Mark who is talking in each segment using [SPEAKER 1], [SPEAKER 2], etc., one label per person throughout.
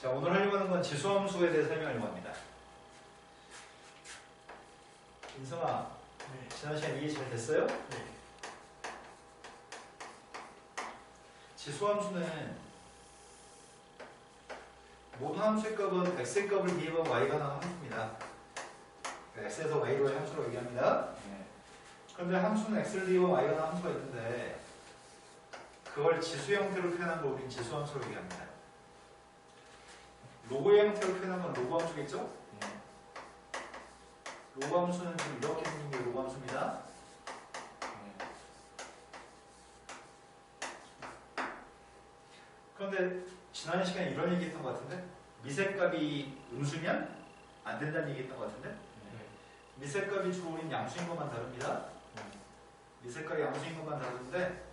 [SPEAKER 1] 자, 오늘 하려고 하는 건 지수함수에 대해 설명하려고 합니다. 인성아,
[SPEAKER 2] 네.
[SPEAKER 1] 지난 시간 이해 잘 됐어요?
[SPEAKER 2] 네.
[SPEAKER 1] 지수함수는 모든 함수의 값은 x의 값을 대입하면 y가 나오는 함수입니다. x에서 y로의 함수라고 얘기합니다. 그런데 함수는 x를 대입하면 y가 나오는 함수가 있는데 그걸 지수 형태로 표현한 걸 우리는 지수함수로 얘기합니다. 로그의 형태로 표현한 건 로그 함수겠죠? 로그 함수는 지금 이렇게 생긴 게 로그 함수입니다. 그런데 지난 시간에 이런 얘기 했던 것 같은데 미세값이 음수면 안 된다는 얘기 했던 것 같은데 미세값이 주로 우린 양수인 것만 다릅니다. 미세값이 양수인 것만 다른데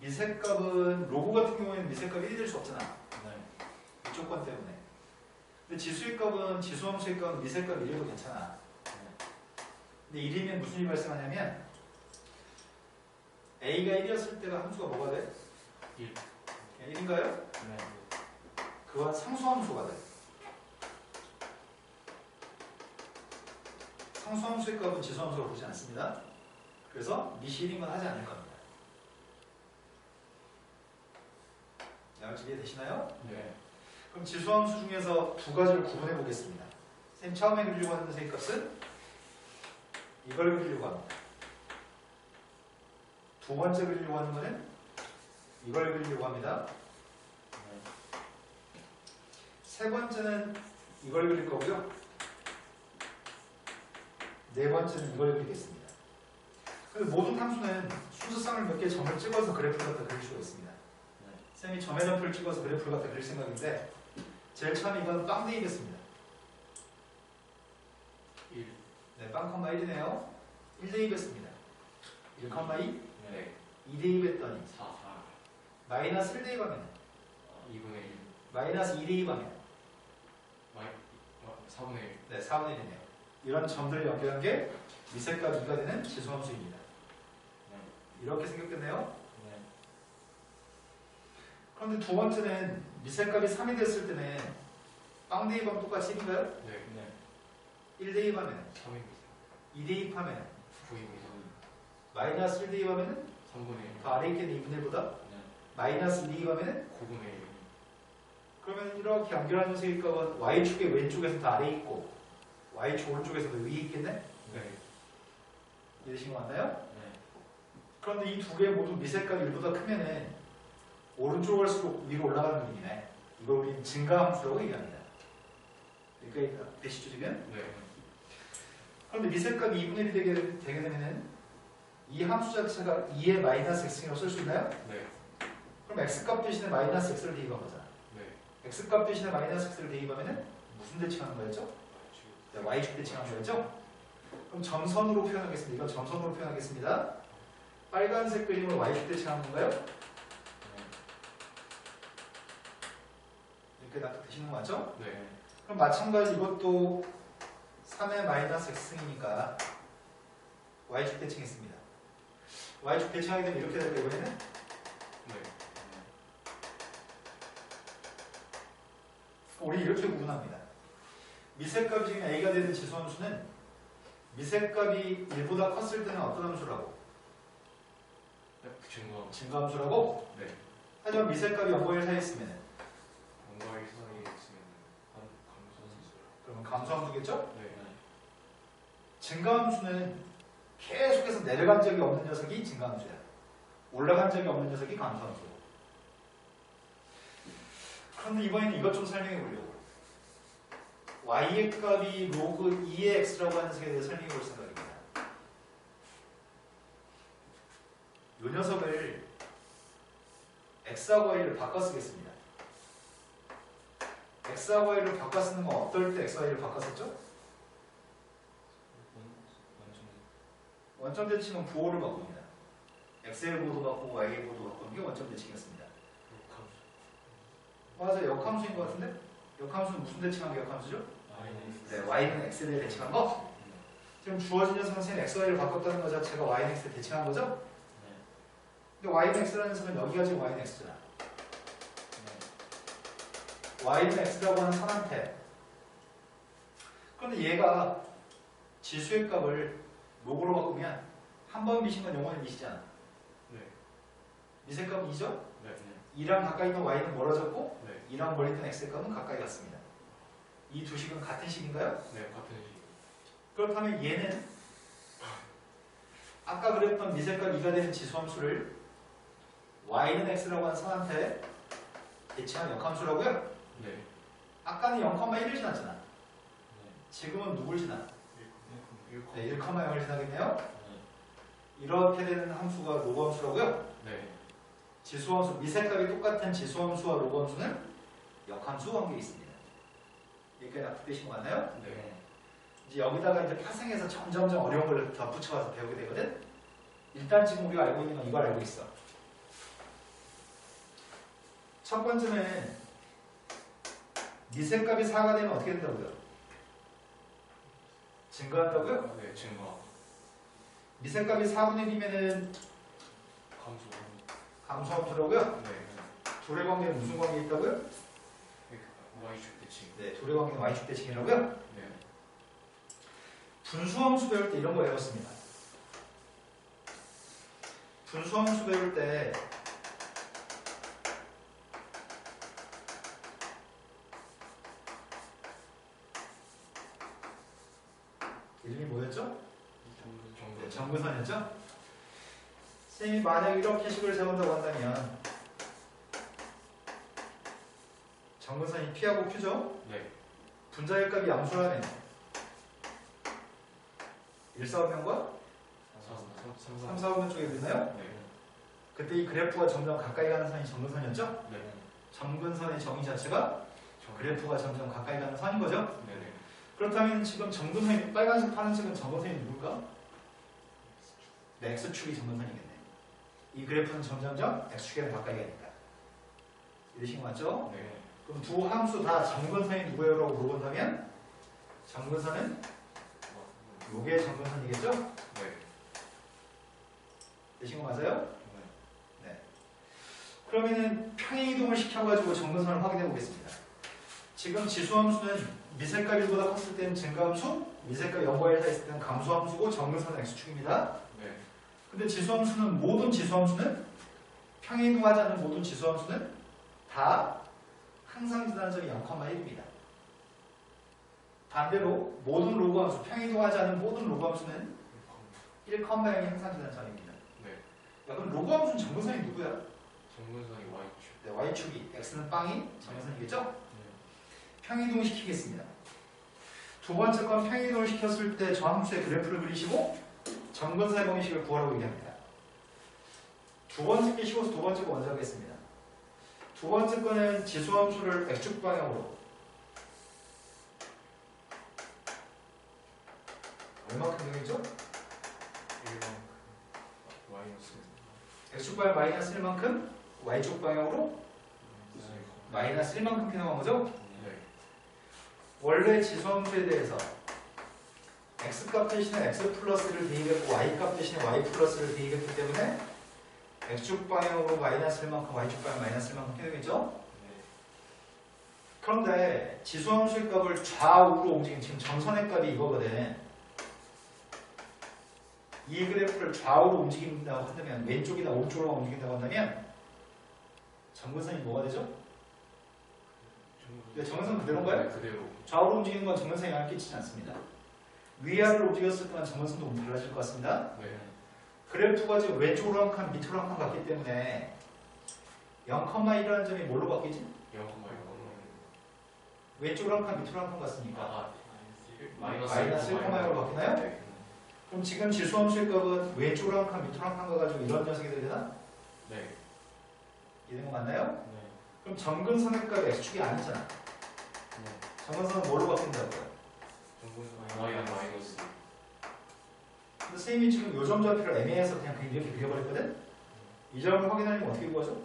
[SPEAKER 1] 미세값은 로그 같은 경우에는 미세값이 1이 될 수 없잖아. 이 조건 때문에. 근데 지수의 값은 지수함수의 값은 미세값 1이어도 괜찮아. 근데 1이면 무슨 일이 발생하냐면 a가 1이었을 때가 함수가 뭐가 돼?
[SPEAKER 2] 1.
[SPEAKER 1] 1인가요?
[SPEAKER 2] 네.
[SPEAKER 1] 그건 상수함수가 돼. 상수함수의 값은 지수함수로 보지 않습니다. 그래서 미실인건 하지 않을 겁니다. 양식 이해되시나요?
[SPEAKER 2] 네.
[SPEAKER 1] 그럼 지수함수 중에서 두 가지를 구분해 보겠습니다. 선생님 처음에 그리려고 하는 세 값은 이걸 그리려고 합니다. 두 번째 그리려고 하는 거는 이걸 그리려고 합니다. 세 번째는 이걸 그릴 거고요. 네 번째는 이걸 그리겠습니다. 그래서 모든 함수는 순서상을 몇 개 점을 찍어서 그래프를 갖다 그릴 수가 있습니다. 쌤이 점의 좌표를 찍어서 그래프를 갖다 그릴 생각인데 제일 처음에 이건 빵 대입했습니다.
[SPEAKER 2] 1.
[SPEAKER 1] 네, 빵 컴마 1이네요. 1 대입했습니다. 1 컴마 2,
[SPEAKER 2] 네.
[SPEAKER 1] 2 대입했더니
[SPEAKER 2] 4.
[SPEAKER 1] 마이너스 1 대입하면
[SPEAKER 2] 2분의 1.
[SPEAKER 1] 마이너스 2 대입하면
[SPEAKER 2] 4분의 1.
[SPEAKER 1] 네, 4분의 1이네요. 이런 점들을 연결한 게 미세값 2가 되는 지수함수입니다. 이렇게 생겼겠네요. 그런데 두 번째는 미세값이 3이 됐을 때는 빵 대입하면 똑같이 1인가요?
[SPEAKER 2] 네.
[SPEAKER 1] 1 대입하면
[SPEAKER 2] 3입니다.
[SPEAKER 1] 2 대입하면
[SPEAKER 2] 9입니다.
[SPEAKER 1] 마이너스 1 대입하면
[SPEAKER 2] 3분의 1.
[SPEAKER 1] 더 아래 있겠네 2분의 1보다
[SPEAKER 2] 네.
[SPEAKER 1] 마이너스 2 대입하면
[SPEAKER 2] 9분의 1.
[SPEAKER 1] 그러면 이렇게 연결하는 녀석의 값은 y축의 왼쪽에서 더 아래에 있고 y축 오른쪽에서 더 위에 있겠네?
[SPEAKER 2] 네.
[SPEAKER 1] 이해되신 거 맞나요?
[SPEAKER 2] 네.
[SPEAKER 1] 그런데 이 두 개 모두 미세값이 1보다 크면은 오른쪽으로 갈수록 위로 올라가는 그림이네. 이걸 우리는 증가함수라고 얘기합니다. 그러니까 되시죠 지금?
[SPEAKER 2] 네.
[SPEAKER 1] 그런데 미세값이 2분의 1이 되게 되면은 이 함수 자체가 2의 마이너스 x라고 쓸 수 있나요?
[SPEAKER 2] 네.
[SPEAKER 1] 그럼 x값 대신에 마이너스 x를 대입한 거잖아.
[SPEAKER 2] 네.
[SPEAKER 1] x값 대신에 마이너스 x를 대입하면은 무슨 대칭하는 거였죠? 네, y축 대칭하는 거였죠? 그럼 점선으로 표현하겠습니다. 이건 점선으로 표현하겠습니다. 빨간색 그림을 y축 대칭하는 건가요? 이렇게 납득되시는 거 맞죠?
[SPEAKER 2] 네.
[SPEAKER 1] 그럼 마찬가지 이것도 3의 마이너스 x승이니까 y축 대칭했습니다. y축 대칭하게 되면 이렇게 될까요 이번에는?
[SPEAKER 2] 네.
[SPEAKER 1] 우리 이렇게 구분합니다. 미세값이 지금 a가 되는 지수함수는 미세값이 1보다 컸을 때는 어떤 함수라고?
[SPEAKER 2] 증거.
[SPEAKER 1] 증가함수라고?
[SPEAKER 2] 네.
[SPEAKER 1] 하지만 미세값이 0과 1 사이에 있으면
[SPEAKER 2] 뭔가 이상하게 있으면 감소함수.
[SPEAKER 1] 그러면 감소함수겠죠?
[SPEAKER 2] 네.
[SPEAKER 1] 증가함수는 계속해서 내려간 적이 없는 녀석이 증가함수야. 올라간 적이 없는 녀석이 감소함수고. 그런데 이번에는 이것 좀 설명해 보려고. y의 값이 로그 2의 x라고 하는 녀석에 대해 설명해 볼 생각입니다. 이 녀석을 x하고 y를 바꿔 쓰겠습니다. x하고 y를 바꿔 쓰는 건 어떨 때 x와 y를 바꿔 썼죠? 원점 대칭은 부호를 바꿉니다. x의 부호도 바꾸고 y의 부호도 바꾸는 게 원점 대칭이었습니다. 맞아요. 역함수인 것 같은데? 역함수는 무슨 대칭한 게 역함수죠? 네, y는 x에 대해 대칭한 거? 지금 주어진 녀석은 x, y를 바꿨다는 거 자체가 y는 x에 대칭한 거죠? 근데 y는 x라는 녀석은 여기가 지금 y는 x잖아. y는 x라고 하는 선한테. 그런데 얘가 지수의 값을 로그로 바꾸면 한 번 미신 건 영원히 미시잖아.
[SPEAKER 2] 네.
[SPEAKER 1] 미세 값은 2죠?
[SPEAKER 2] 네.
[SPEAKER 1] 2랑 가까이 있는 y는 멀어졌고
[SPEAKER 2] 네.
[SPEAKER 1] 2랑 멀리 있는 x의 값은 가까이 갔습니다. 이 두 식은 같은 식인가요?
[SPEAKER 2] 네. 같은 식.
[SPEAKER 1] 그렇다면 얘는 아까 그랬던 미세값 2가 되는 지수함수를 y는 x라고 하는 선한테 대칭한 역함수라고요?
[SPEAKER 2] 네.
[SPEAKER 1] 아까는 0,1을 지났잖아. 지금은 누굴 지나? 네, 1,0을 지나겠네요. 이렇게 되는 함수가 로그함수라고요?
[SPEAKER 2] 네.
[SPEAKER 1] 지수함수, 미세값이 똑같은 지수함수와 로그함수는 역함수 관계에 있습니다. 여기까지 납득되신 거 맞나요?
[SPEAKER 2] 네.
[SPEAKER 1] 이제 여기다가 이제 파생해서 점점점 어려운 걸 덧붙여가서 배우게 되거든? 일단 지금 우리가 알고 있는 건 이걸 알고 있어. 첫 번째는 미세값이 4가 되면 어떻게 된다고요? 증가한다고요?
[SPEAKER 2] 네. 증가.
[SPEAKER 1] 미세값이 4분의 1이면은
[SPEAKER 2] 감소.
[SPEAKER 1] 감소함수라고요?
[SPEAKER 2] 네.
[SPEAKER 1] 둘의 관계는 무슨 관계에 있다고요?
[SPEAKER 2] y축 대칭.
[SPEAKER 1] 네, 둘의 관계는 y축 대칭이라고요?
[SPEAKER 2] 네.
[SPEAKER 1] 분수함수 배울 때 이런 거 외웠습니다. 분수함수 배울 때 이름이 뭐였죠? 네, 정근선이었죠? 선생님이 만약 이렇게 식을 세운다고 한다면 정근선이 P하고 Q죠?
[SPEAKER 2] 네.
[SPEAKER 1] 분자의 값이 양수라면 1, 4분면과 3, 4분면 쪽에 있나요?
[SPEAKER 2] 네.
[SPEAKER 1] 그때 이 그래프가 점점 가까이 가는 선이 정근선이었죠?
[SPEAKER 2] 네.
[SPEAKER 1] 정근선의 정의 자체가 그래프가 점점 가까이 가는 선인 거죠?
[SPEAKER 2] 네.
[SPEAKER 1] 그렇다면 지금 정근선이 빨간색 파란색은 정근선이 누굴까? 네, X축이 정근선이겠네. 이 그래프는 점점점 X축에 가까이 가니까. 이러신 거 맞죠?
[SPEAKER 2] 네.
[SPEAKER 1] 그럼 두 함수 다 정근선이 누구예요? 라고 물어본다면 정근선은 요게 정근선이겠죠?
[SPEAKER 2] 네.
[SPEAKER 1] 되신 거 맞아요? 네. 그러면은 평행이동을 시켜가지고 정근선을 확인해 보겠습니다. 지금 지수함수는 미세값 1보다 컸을 때는 증가함수, 미세값 0과 1 사이 있을 때는 감소함수고 정근선은 X축입니다.
[SPEAKER 2] 네.
[SPEAKER 1] 근데 지수함수는 모든 지수함수는 평행이동하지 않는 모든 지수함수는 다 항상 지나는 점이 0,1입니다. 반대로 모든 로그함수, 평행이동하지 않는 모든 로그함수는 1,0이 항상 지나는 점입니다.
[SPEAKER 2] 네.
[SPEAKER 1] 야, 그럼 로그함수는 정근선이 누구야?
[SPEAKER 2] 정근선이 y축.
[SPEAKER 1] 네, y축이, x는 빵이 정근선이겠죠?
[SPEAKER 2] 네.
[SPEAKER 1] 평행이동을 시키겠습니다. 두 번째 건 평행이동을 시켰을 때 저 함수의 그래프를 그리시고 정근선의 범위식을 구하라고 얘기합니다. 두 번째 게 쉬워서 두 번째 거 먼저 하겠습니다. 두 번째 거는 지수함수를 x축 방향으로 얼마큼 되겠죠?
[SPEAKER 2] 1만 마이너스
[SPEAKER 1] x축 방향 마이너스 1만큼 y축 방향으로 마이너스 1만큼 표현한 거죠?
[SPEAKER 2] 네.
[SPEAKER 1] 원래 지수함수에 대해서 x값 대신에 x 플러스를 대입했고 y값 대신에 y 플러스를 대입했기 때문에 x축 방향으로 마이너스 1만큼 y축 방향 마이너스 1만큼 표현되겠죠? 그런데 지수함수의 값을 좌우로 움직이는 지금 점선의 값이 이거거든. 이 그래프를 좌우로 움직인다고 한다면 왼쪽이나 오른쪽으로 움직인다고 한다면 정근선이 뭐가 되죠? 네, 정근선 그대로인가요?
[SPEAKER 2] 네, 그대로.
[SPEAKER 1] 좌우로 움직이는 건 정근선에 영향을 끼치지 않습니다. 위아래로 움직였을 때는 정근선도 달라질 것 같습니다.
[SPEAKER 2] 네.
[SPEAKER 1] 그래프가 지금 왼쪽으로 한 칸, 밑으로 한 칸 갔기 때문에 0,1이라는 점이 뭘로 바뀌지?
[SPEAKER 2] 0,1.
[SPEAKER 1] 왼쪽으로 한 칸, 밑으로 한 칸 갔으니까
[SPEAKER 2] 아,
[SPEAKER 1] 마이너스 1,0로 바뀌나요?
[SPEAKER 2] 네.
[SPEAKER 1] 그럼 지금 지수함수의 값은 왼쪽으로 한 칸, 밑으로 한 칸 가가지고 이런 녀석이 되려나?
[SPEAKER 2] 네.
[SPEAKER 1] 이런 거 맞나요?
[SPEAKER 2] 네.
[SPEAKER 1] 그럼 정근선의 값이 x축이 아니잖아. 정근선은 뭘로 바뀐다고요?
[SPEAKER 2] 마이너스.
[SPEAKER 1] 근데 선생님이 지금 요 점 좌표를 애매해서 그냥 이렇게 그려버렸거든? 이 점을 확인하려면 어떻게 구하죠?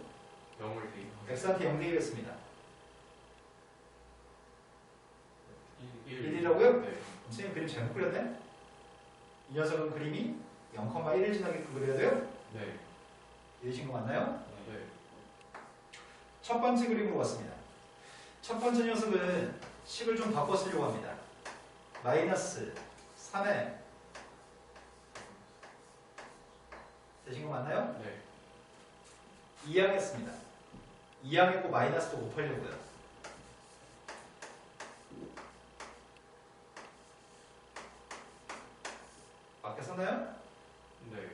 [SPEAKER 2] 0을 대입.
[SPEAKER 1] x한테 0 대입했습니다.
[SPEAKER 2] 1.
[SPEAKER 1] 1이라고요?
[SPEAKER 2] 네.
[SPEAKER 1] 선생님 그림 잘못 그렸네? 이 녀석은 그림이 0,1을 지나게끔 그려야 돼요?
[SPEAKER 2] 네.
[SPEAKER 1] 이해하신 거 맞나요?
[SPEAKER 2] 네.
[SPEAKER 1] 첫 번째 그림으로 왔습니다. 첫 번째 녀석은 식을 좀 바꿔 쓰려고 합니다. 마이너스 3에 되신 거 맞나요?
[SPEAKER 2] 네.
[SPEAKER 1] 2항 했습니다. 2항 했고 마이너스도 곱하려고요. 밖에 썼나요?
[SPEAKER 2] 네.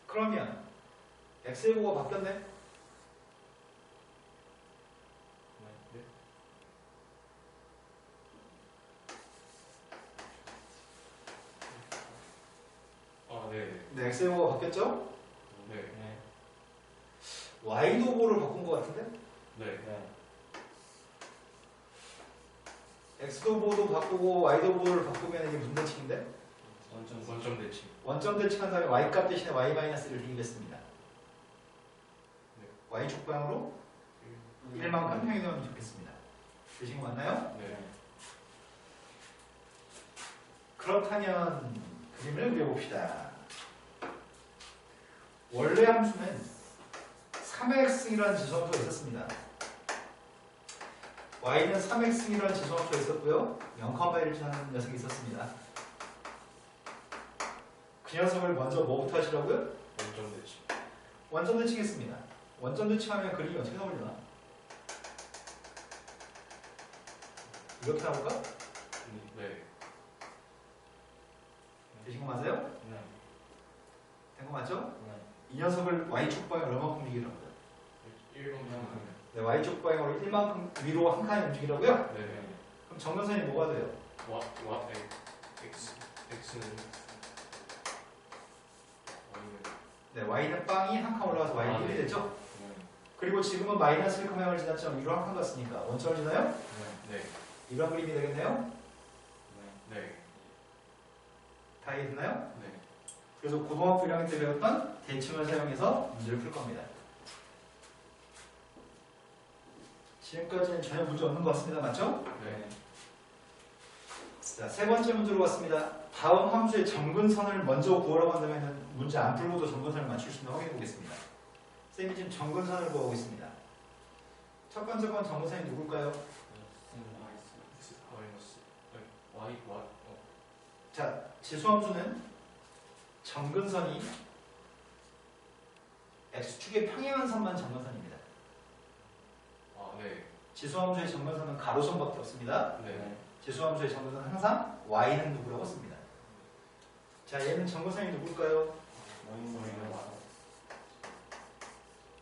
[SPEAKER 1] 그러면 x의 보고가 바뀌었네?
[SPEAKER 2] 네. 아, 네.
[SPEAKER 1] 네, x의 보고가 바뀌었죠?
[SPEAKER 2] 네.
[SPEAKER 1] y도 보고를 바꾼 것 같은데?
[SPEAKER 2] 네.
[SPEAKER 1] x도 보고도 바꾸고 y도 보고를 바꾸면 이게 무슨 대칭인데?
[SPEAKER 2] 원점 대칭.
[SPEAKER 1] 원점 대칭한 다음에 y값 대신에 y-를 대입했습니다. y축 방향으로 1만큼 평행이동하면 좋겠습니다. 되신 거 맞나요?
[SPEAKER 2] 네.
[SPEAKER 1] 그렇다면 그림을 그려봅시다. 원래 함수는 3x이라는 지수함수가 있었습니다. y는 3x이라는 지수함수가 있었고요. 0,1을 지나는 녀석이 있었습니다. 그 녀석을 먼저 뭐부터 하시라고요?
[SPEAKER 2] 원점 대칭.
[SPEAKER 1] 원점 대칭했습니다. 원점 대칭하면 그림이 어떻게 나오려나? 이렇게 나올까?
[SPEAKER 2] 네.
[SPEAKER 1] 되신 거 맞아요? 된 거 맞죠? 이 녀석을 y축 방향으로 얼마큼 움직이라고요?
[SPEAKER 2] 1번만.
[SPEAKER 1] 네, y축 방향으로 1만큼 위로 한 칸이 움직이라고요?
[SPEAKER 2] 네.
[SPEAKER 1] 그럼 정면선이 뭐가 돼요?
[SPEAKER 2] X는
[SPEAKER 1] 네, y는 빵이 한 칸 올라가서 y는
[SPEAKER 2] 아,
[SPEAKER 1] 1이
[SPEAKER 2] 네.
[SPEAKER 1] 되죠? 그리고 지금은 마이너스 1칸을 지났지만 위로 한 칸 갔으니까 원점을 지나요?
[SPEAKER 2] 네.
[SPEAKER 1] 이런 그림이 되겠네요?
[SPEAKER 2] 네.
[SPEAKER 1] 다 이해됐나요?
[SPEAKER 2] 네.
[SPEAKER 1] 그래서 고등학교 1학년 때 배웠던 대칭을 사용해서 문제를 풀 겁니다. 지금까지는 전혀 문제 없는 것 같습니다. 맞죠?
[SPEAKER 2] 네.
[SPEAKER 1] 자, 세 번째 문제로 왔습니다. 다음 함수의 점근선을 먼저 구하라고 한다면 문제 안 풀고도 점근선을 맞출 수 있는 확인해 보겠습니다. 쌤이 지금 점근선을 구하고 있습니다. 첫 번째 건 점근선이 누굴까요?
[SPEAKER 2] X 마이너스 Y
[SPEAKER 1] 자, 지수함수는 점근선이 x축에 평행한 선만 점근선입니다.
[SPEAKER 2] 아, 네.
[SPEAKER 1] 지수함수의 점근선은 가로선밖에 없습니다.
[SPEAKER 2] 네.
[SPEAKER 1] 지수함수의 점근선은 항상 y는 누구라고 씁니다. 자, 얘는 점근선이 누굴까요?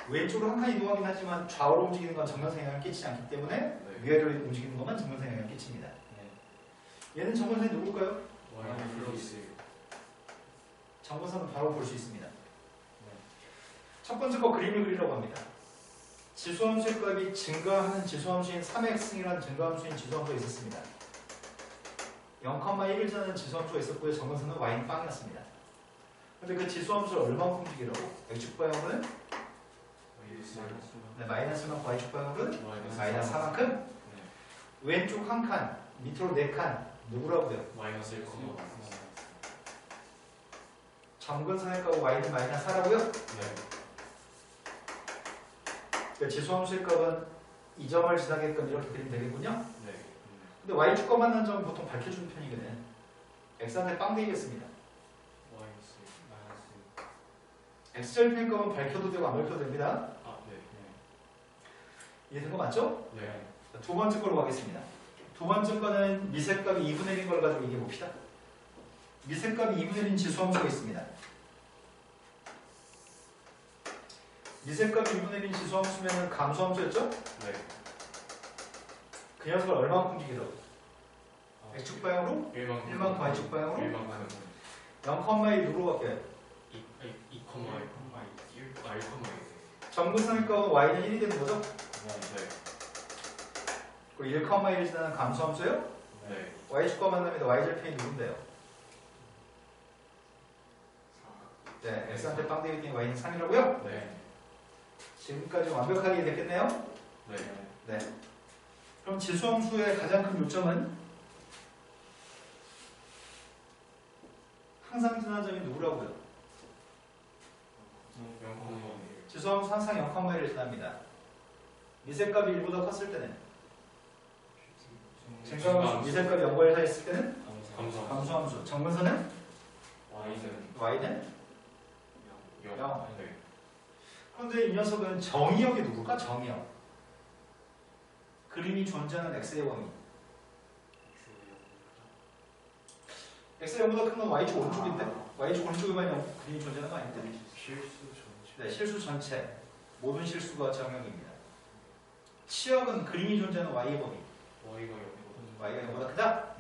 [SPEAKER 1] 왼쪽으로 한 칸 이동하긴 하지만 좌우로 움직이는 건 점근선에 영향을 끼치지 않기 때문에
[SPEAKER 2] 네.
[SPEAKER 1] 위아래로 움직이는 것만 점근선에 영향을 끼칩니다. 얘는 점근선이 누굴까요?
[SPEAKER 2] Y 플러스
[SPEAKER 1] 점근선은 바로 볼 수 있습니다. 첫 번째 거 그림을 그리려고 합니다. 지수함수의 값이 증가하는 지수함수인 3x이라는 증가함수인 지수함수가 있었습니다. 0,1을 지나는 지수함수가 있었고요. 점근선은 y는 빵이었습니다. 근데 그 지수함수를 얼마만큼 움직이라고? x축 방향으로는 네, 마이너스만 y축 방향으로는 마이너스 4만큼
[SPEAKER 2] 네.
[SPEAKER 1] 왼쪽 한 칸, 밑으로 4칸 누구라고요?
[SPEAKER 2] 마이너스 1,
[SPEAKER 1] 점근선의 값은 y는 마이너스 4라고요?
[SPEAKER 2] 네.
[SPEAKER 1] 그러니까 지수함수의 값은 이 점을 지나게끔 이렇게 그리면 되겠군요.
[SPEAKER 2] 네.
[SPEAKER 1] 근데 y축과 만난 점은 보통 밝혀주는 편이거든. x한테 빵 되겠습니다.
[SPEAKER 2] 마이너스
[SPEAKER 1] x절편 값은 밝혀도 되고 안 밝혀도 됩니다.
[SPEAKER 2] 아, 네.
[SPEAKER 1] 이해된 거 맞죠?
[SPEAKER 2] 네.
[SPEAKER 1] 자, 두 번째 걸로 가겠습니다. 두 번째 거는 미세값이 2분의 1인 걸 가지고 얘기해 봅시다. 미세값이 2분의 1인 지수함수가 있습니다. 미세값이 2분의 1인 지수함수면 감수함수였죠?
[SPEAKER 2] 네.
[SPEAKER 1] 그 녀석을 얼마만큼 움직이라고? x축 방향으로
[SPEAKER 2] 1만큼
[SPEAKER 1] y축 방향으로
[SPEAKER 2] 1만큼
[SPEAKER 1] 0,1 누구로 바뀌어요?
[SPEAKER 2] 2, 1,
[SPEAKER 1] 점근선의 값은 y는 1이 되는 거죠?
[SPEAKER 2] 네.
[SPEAKER 1] 그리고 1,1을 지나는 감수함수예요?
[SPEAKER 2] 네.
[SPEAKER 1] y축과 만나면 y절편이 누군데요? 네, x한테 빵 되기 때문에 y는 3이라고요?
[SPEAKER 2] 네.
[SPEAKER 1] 지금까지 완벽하게 됐겠네요?
[SPEAKER 2] 네.
[SPEAKER 1] 네. 그럼 지수함수의 가장 큰 요점은 항상 지나는 점이 누구라고요?
[SPEAKER 2] 0,1.
[SPEAKER 1] 지수함수 항상 0,1을 지납니다. 미세값이 1보다 컸을 때는 증가함수 미세값이 0과 1 사이에 있을 때는 감소함수. 정근선은 y는 0.
[SPEAKER 2] 네.
[SPEAKER 1] 그런데 이 녀석은 정의역이 누굴까? 정의역. 그림이 존재하는 x의 범위. x가 0보다 큰 건 y축 오른쪽인데 y축 오른쪽에만 그림이 존재하는 거 아닌데? 네, 실수 전체. 모든 실수가 정역입니다. 치역은 그림이 존재하는 y의 범위. y가 0보다 크다?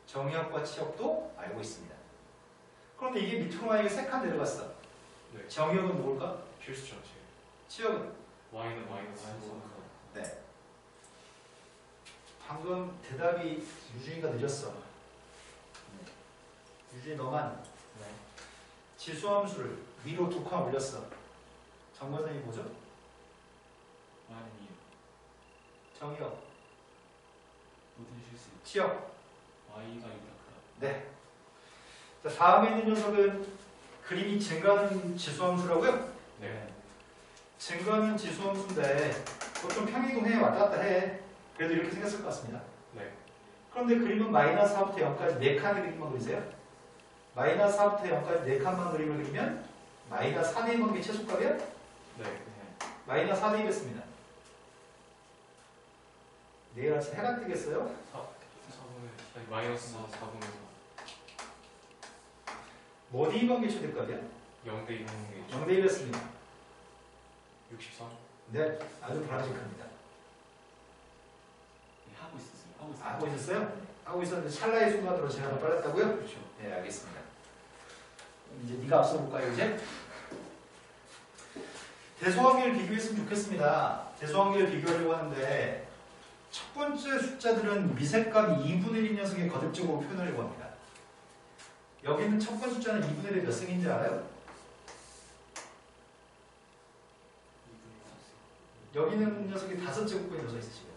[SPEAKER 1] 정역과 치역도 알고 있습니다. 그런데 이게 밑으로 만약에 3칸 내려갔어.
[SPEAKER 2] 네.
[SPEAKER 1] 정역은 뭘까?
[SPEAKER 2] 필수 전체.
[SPEAKER 1] 치역은?
[SPEAKER 2] y는 마이너스
[SPEAKER 1] 네. 방금 대답이 유준이가 느렸어. 유준이 너만 지수함수를 위로 2칸 올렸어. 정관선이 뭐죠? 정역, 치역. 네. 자, 다음에 있는 녀석은 그림이 증가하는 지수함수라고요?
[SPEAKER 2] 네.
[SPEAKER 1] 증가하는 지수함수인데 보통 평이동해 왔다 갔다 해. 그래도 이렇게 생겼을 것 같습니다.
[SPEAKER 2] 네.
[SPEAKER 1] 그런데 그림은 마이너스 4부터 0까지 4칸의 그림만 그리세요. 마이너스 4부터 0까지 4칸만 그림을 그리면 마이너스 4 대입한 게 최소값이야?
[SPEAKER 2] 네.
[SPEAKER 1] 마이너스 4 대입했습니다. 내일 아침 해가 뜨겠어요?
[SPEAKER 2] 마이너스 4분의 4.
[SPEAKER 1] 뭐 대입한 게 최대값이야?
[SPEAKER 2] 0대 2분의
[SPEAKER 1] 0 대입했습니다.
[SPEAKER 2] 63.
[SPEAKER 1] 네, 아주 바람직합니다. 하고 있었어요? 하고 있었는데 찰나의 순간으로 제가 더 빨랐다고요?
[SPEAKER 2] 그렇죠.
[SPEAKER 1] 네, 알겠습니다. 이제 네가 앞서 볼까요, 이제? 대소관계를 비교했으면 좋겠습니다. 대소관계를 비교하려고 하는데 첫 번째 숫자들은 미세값이 2분의 1 녀석의 거듭적으로 표현하려고 합니다. 여기 있는 첫 번째 숫자는 2분의 1의 몇 승인지 알아요? 여기 있는 녀석이 5제곱근이 들어서 있어 지금.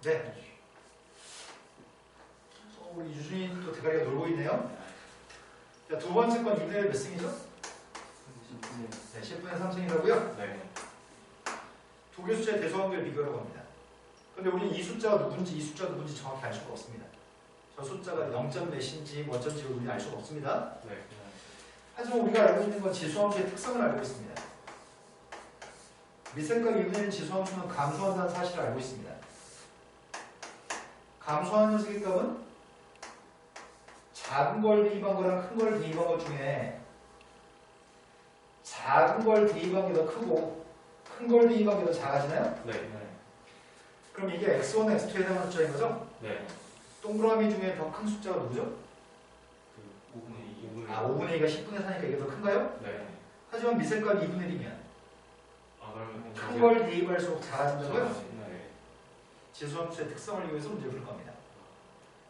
[SPEAKER 1] 네. 우리 유준이 또 대가리가 놀고 있네요. 자, 두 번째 건 2분의 1 몇 승이죠? 네, 10분의 3승이라고요?
[SPEAKER 2] 네.
[SPEAKER 1] 두 개 숫자의 대소관계를 비교하려고 합니다. 근데 우리는 이 숫자가 누군지 정확히 알 수가 없습니다. 저 숫자가 0점 몇인지 어쩐지 우리는 알 수가 없습니다.
[SPEAKER 2] 네.
[SPEAKER 1] 하지만 우리가 알고 있는 건 지수함수의 특성을 알고 있습니다. 미세값 2분의 1 지수함수는 감소한다는 사실을 알고 있습니다. 감소하는 녀석의 값은 작은 걸 대입한 거랑 큰 걸 대입한 것 중에 작은 걸 대입한 게 더 크고 큰 걸 대입한 게 더 작아지나요?
[SPEAKER 2] 네.
[SPEAKER 1] 그럼 이게 x1, x2에 해당하는 숫자인 거죠?
[SPEAKER 2] 네.
[SPEAKER 1] 동그라미 중에 더 큰 숫자가 누구죠?
[SPEAKER 2] 5분의 2.
[SPEAKER 1] 아, 5분의 2가 10분의 4니까 이게 더 큰가요?
[SPEAKER 2] 네.
[SPEAKER 1] 하지만 미세값 2분의 1이면
[SPEAKER 2] 그러면
[SPEAKER 1] 큰 걸 대입할수록 작아진다고요?
[SPEAKER 2] 네.
[SPEAKER 1] 지수함수의 특성을 이용해서 문제를 풀 겁니다.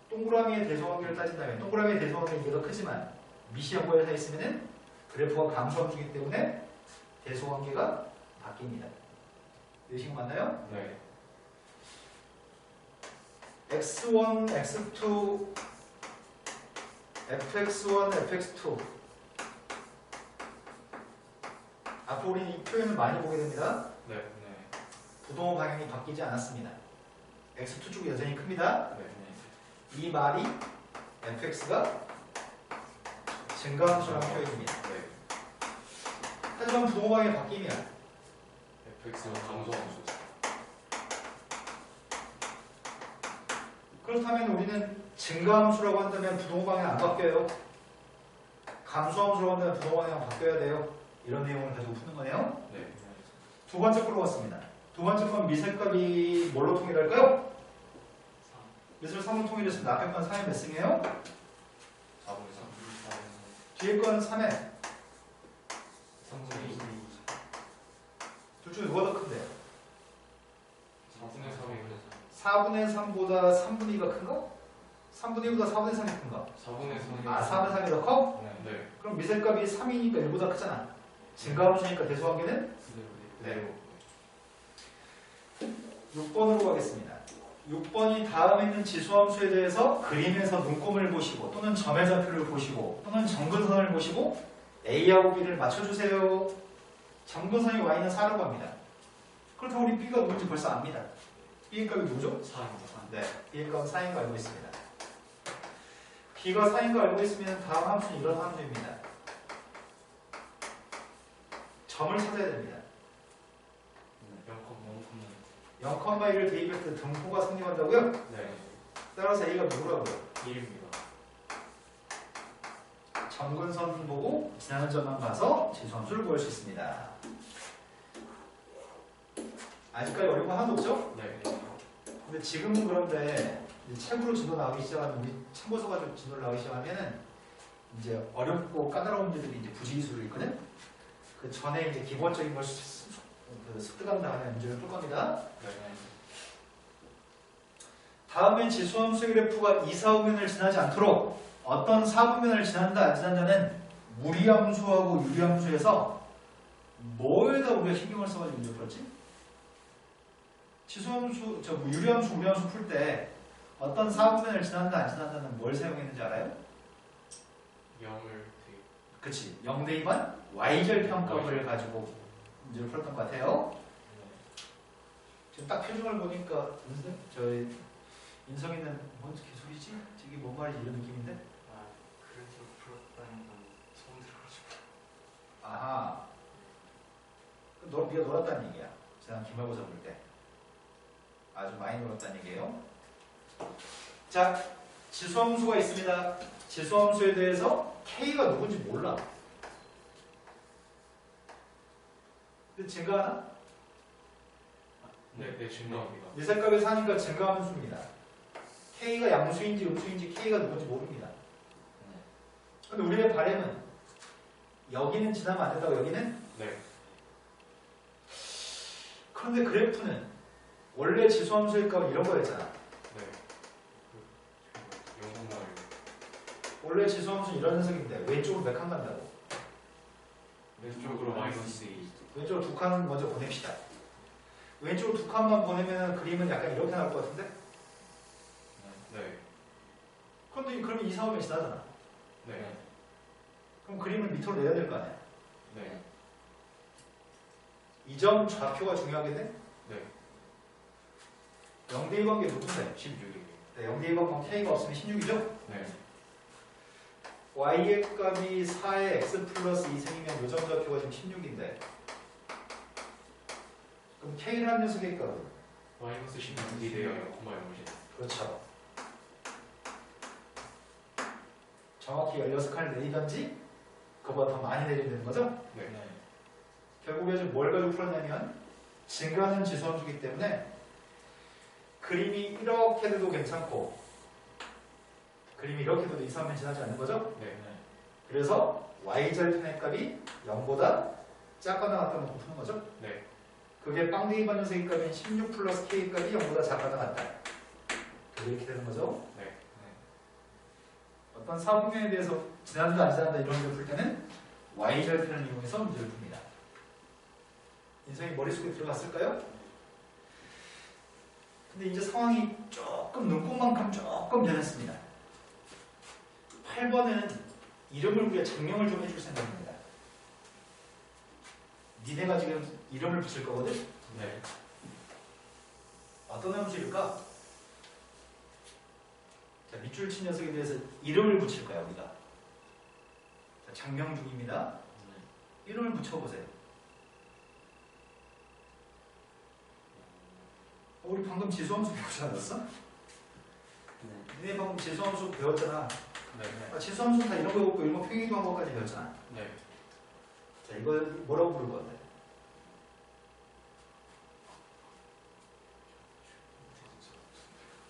[SPEAKER 1] 동그라미의 대소관계를 따진다면 동그라미의 대소관계는 이게 더 크지만 미시 연고에 서 있으면 그래프가 감소함수이기 때문에 대소관계가 바뀝니다. 의식 맞나요?
[SPEAKER 2] 네.
[SPEAKER 1] x1, x2, fx1, fx2 앞으로 우리는 이 표현을 많이 보게 됩니다.
[SPEAKER 2] 네.
[SPEAKER 1] 부동호 방향이 바뀌지 않았습니다. x2 쪽이 여전히 큽니다.
[SPEAKER 2] 네.
[SPEAKER 1] 이 말이 fx가 증가함수라는 표현입니다.
[SPEAKER 2] 네.
[SPEAKER 1] 하지만 부동호 방향이 바뀌면
[SPEAKER 2] fx는 감소함수.
[SPEAKER 1] 그렇다면 우리는 증가함수라고 한다면 부동호 방향 안 바뀌어요. 감소함수라고 한다면 부동호 방향 바뀌어야 돼요. 이런 내용을 가지고 푸는 거네요.
[SPEAKER 2] 네.
[SPEAKER 1] 두 번째 걸로 왔습니다. 두 번째 건 미세값이 뭘로 통일할까요? 미술 3을 통일했으면 앞에 건 3의 몇 승이에요?
[SPEAKER 2] 4분의 3.
[SPEAKER 1] 뒤에 건 3의
[SPEAKER 2] 3분의 2.
[SPEAKER 1] 둘 중에 누가 더 큰데요?
[SPEAKER 2] 4분의 3이
[SPEAKER 1] 4분의 3보다 3분의 2가 큰가? 3분의 2보다 4분의 3이 큰가?
[SPEAKER 2] 4분의 3이.
[SPEAKER 1] 아, 4분의 3이 더 커?
[SPEAKER 2] 네.
[SPEAKER 1] 그럼 미세값이 3이니까 1보다 크잖아. 증가함수니까 대소관계는?
[SPEAKER 2] 네.
[SPEAKER 1] 6번으로 가겠습니다. 6번이 다음에 있는 지수함수에 대해서 그림에서 눈금을 보시고 또는 점의 좌표를 보시고 또는 정근선을 보시고 A하고 B를 맞춰주세요. 점근선이 Y는 4라고 합니다. 그렇다고 우리 B가 누군지 벌써 압니다. B의 값이 누구죠?
[SPEAKER 2] 4입니다.
[SPEAKER 1] 네, B의 값은 4인 거 알고 있습니다. B가 4인 거 알고 있으면 다음 함수는 이런 함수입니다. 점을 찾아야 됩니다. 0,1을 대입할 때 등호가 성립한다고요?
[SPEAKER 2] 네.
[SPEAKER 1] 따라서 A가 누구라고요?
[SPEAKER 2] 1입니다.
[SPEAKER 1] 점근선 보고 지나는 점만 봐서 지수함수를 구할 수 있습니다. 아직까지 어려운 거 하나도 없죠?
[SPEAKER 2] 네.
[SPEAKER 1] 근데 지금은 그런데 이제 책으로 진도 나오기 시작하면 우리 참고서 가지고 진도를 나오기 시작하면은 이제 어렵고 까다로운 문제들이 이제 부지기수로 있거든. 그 전에 이제 기본적인 걸 습득한 다음에 문제를 풀 겁니다.
[SPEAKER 2] 네.
[SPEAKER 1] 다음엔 지수함수의 그래프가 2, 4분면을 지나지 않도록 어떤 4분면을 지난다 안 지난다는 무리함수하고 유리함수에서 뭐에다 우리가 신경을 써가지고 문제 풀었지? 지수함수, 유리함수, 무리함수 풀 때 어떤 4분면을 지난다 안 지난다는 뭘 사용했는지 알아요?
[SPEAKER 2] 0을 대입.
[SPEAKER 1] 그치. 0대2반 Y절편값을 가지고 문제를 풀었던 것 같아요. 지금 딱 표정을 보니까 저희 인성이는 뭔 개소리지? 저게 뭔 말이지? 이런 느낌인데?
[SPEAKER 2] 그래서 풀었다는 건 처음 들어가지고.
[SPEAKER 1] 아하. 네가 놀았다는 얘기야. 지난 기말고사 볼 때. 아주 많이 놀았다는 얘기예요. 자, 지수함수가 있습니다. 지수함수에 대해서 K가 누군지 몰라. 근데 증가하나?
[SPEAKER 2] 네, 네, 증가합니다.
[SPEAKER 1] 미색값이 사니까 증가함수입니다. K가 양수인지 음수인지 K가 누군지 모릅니다. 근데 우리의 바램은 여기는 지나면 안 된다고 여기는?
[SPEAKER 2] 네.
[SPEAKER 1] 그런데 그래프는 원래 지수함수의 값은 이런 거였잖아.
[SPEAKER 2] 네. 0,1.
[SPEAKER 1] 원래 지수함수는 이런 녀석인데 왼쪽으로 몇 칸 간다고?
[SPEAKER 2] 왼쪽으로 마이너스 2.
[SPEAKER 1] 왼쪽으로 두 칸 먼저 보냅시다. 왼쪽으로 두 칸만 보내면 그림은 약간 이렇게 나올 것 같은데?
[SPEAKER 2] 네.
[SPEAKER 1] 그런데 그러면 2, 4, 5면 지나잖아.
[SPEAKER 2] 네.
[SPEAKER 1] 그럼 그림을 밑으로 내야 될 거 아니야?
[SPEAKER 2] 네.
[SPEAKER 1] 이 점 좌표가 중요하겠네?
[SPEAKER 2] 네.
[SPEAKER 1] 0대2 관계 누군데?
[SPEAKER 2] 16입니다.
[SPEAKER 1] 네, 0대2 관계 K가 없으면 16이죠?
[SPEAKER 2] 네.
[SPEAKER 1] Y의 값이 4의 X 플러스 2승이면 요점 좌표가 지금 16인데 그럼 K라는 녀석의 값은?
[SPEAKER 2] 마이너스 16이 돼요. 0,0.
[SPEAKER 1] 그렇죠. 정확히 16칸을 내리던지 그거보다 더 많이 내리면 되는 거죠?
[SPEAKER 2] 네.
[SPEAKER 1] 결국에 지금 뭘 가지고 풀었냐면 증가하는 지수함수이기 때문에 그림이 이렇게 돼도 괜찮고 그림이 이렇게 돼도 2, 3면 지나지 않는 거죠?
[SPEAKER 2] 네.
[SPEAKER 1] 그래서 Y절편의 값이 0보다 작거나 같다 놓고 푸는 거죠?
[SPEAKER 2] 네.
[SPEAKER 1] 그게 빵댕이 반연색의 값인 16 플러스 K 값이 0보다 작거나 같다. 그게 이렇게 되는 거죠?
[SPEAKER 2] 네.
[SPEAKER 1] 어떤 사분면에 대해서 지난다 안 지난다 이런 걸 풀 때는 Y절편을 이용해서 문제를 풉니다. 인성이 머릿속에 들어갔을까요? 근데 이제 상황이 조금 눈꽃만큼 조금 변했습니다. 8번은 이름을 우리가 장명을 좀 해줄 생각입니다. 니네가 지금 이름을 붙일 거거든?
[SPEAKER 2] 네.
[SPEAKER 1] 어떤 함수일까? 자, 밑줄 친 녀석에 대해서 이름을 붙일 거야, 우리가. 자, 장명 중입니다. 이름을 붙여보세요. 우리 방금 지수함수 배우지 않았어? 니네 방금 지수함수 배웠잖아.
[SPEAKER 2] 네.
[SPEAKER 1] 아, 지수함수 다 이런 거 배웠고 이런 거 평행이동 한 것까지 배웠잖아.
[SPEAKER 2] 네.
[SPEAKER 1] 자, 이거 뭐라고 부를 건데?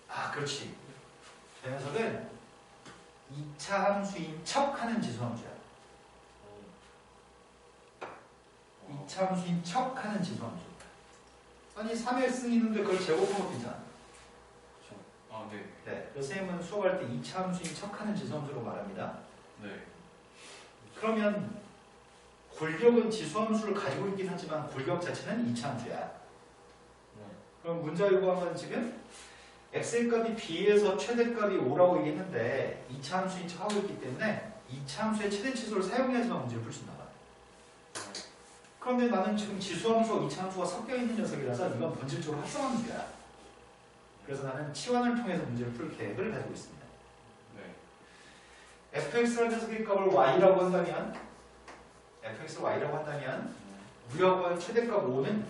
[SPEAKER 1] 아, 그렇지. 이 녀석은 2차 함수인 척 하는 지수함수야. 2차 함수인 척 하는 지수함수. 아니, 3x는 있는데 그걸 제곱하면 괜찮아.
[SPEAKER 2] 아, 네.
[SPEAKER 1] 네. 그래서 선생님은 수업할 때 2차 함수인 척 하는 지수함수로 말합니다.
[SPEAKER 2] 네.
[SPEAKER 1] 그러면 골격은 지수함수를 가지고 있긴 하지만 골격 자체는 2차 함수야. 그럼 문자 요구하면 지금 x의 값이 b에서 최대값이 5라고 얘기했는데 2차 함수인 척 하고 있기 때문에 이차함수의 최대치수를 사용해야지만 문제를 풀 수 있나 봐. 그런데 나는 지금 지수함수와 이차함수가 섞여 있는 녀석이라서 이건 본질적으로 합성한 문제야. 그래서 나는 치환을 통해서 문제를 풀 계획을 가지고 있습니다.
[SPEAKER 2] 네.
[SPEAKER 1] fx라는 녀석의 값을 y라고 한다면 fx를 y라고 한다면 무역의 최대값 5는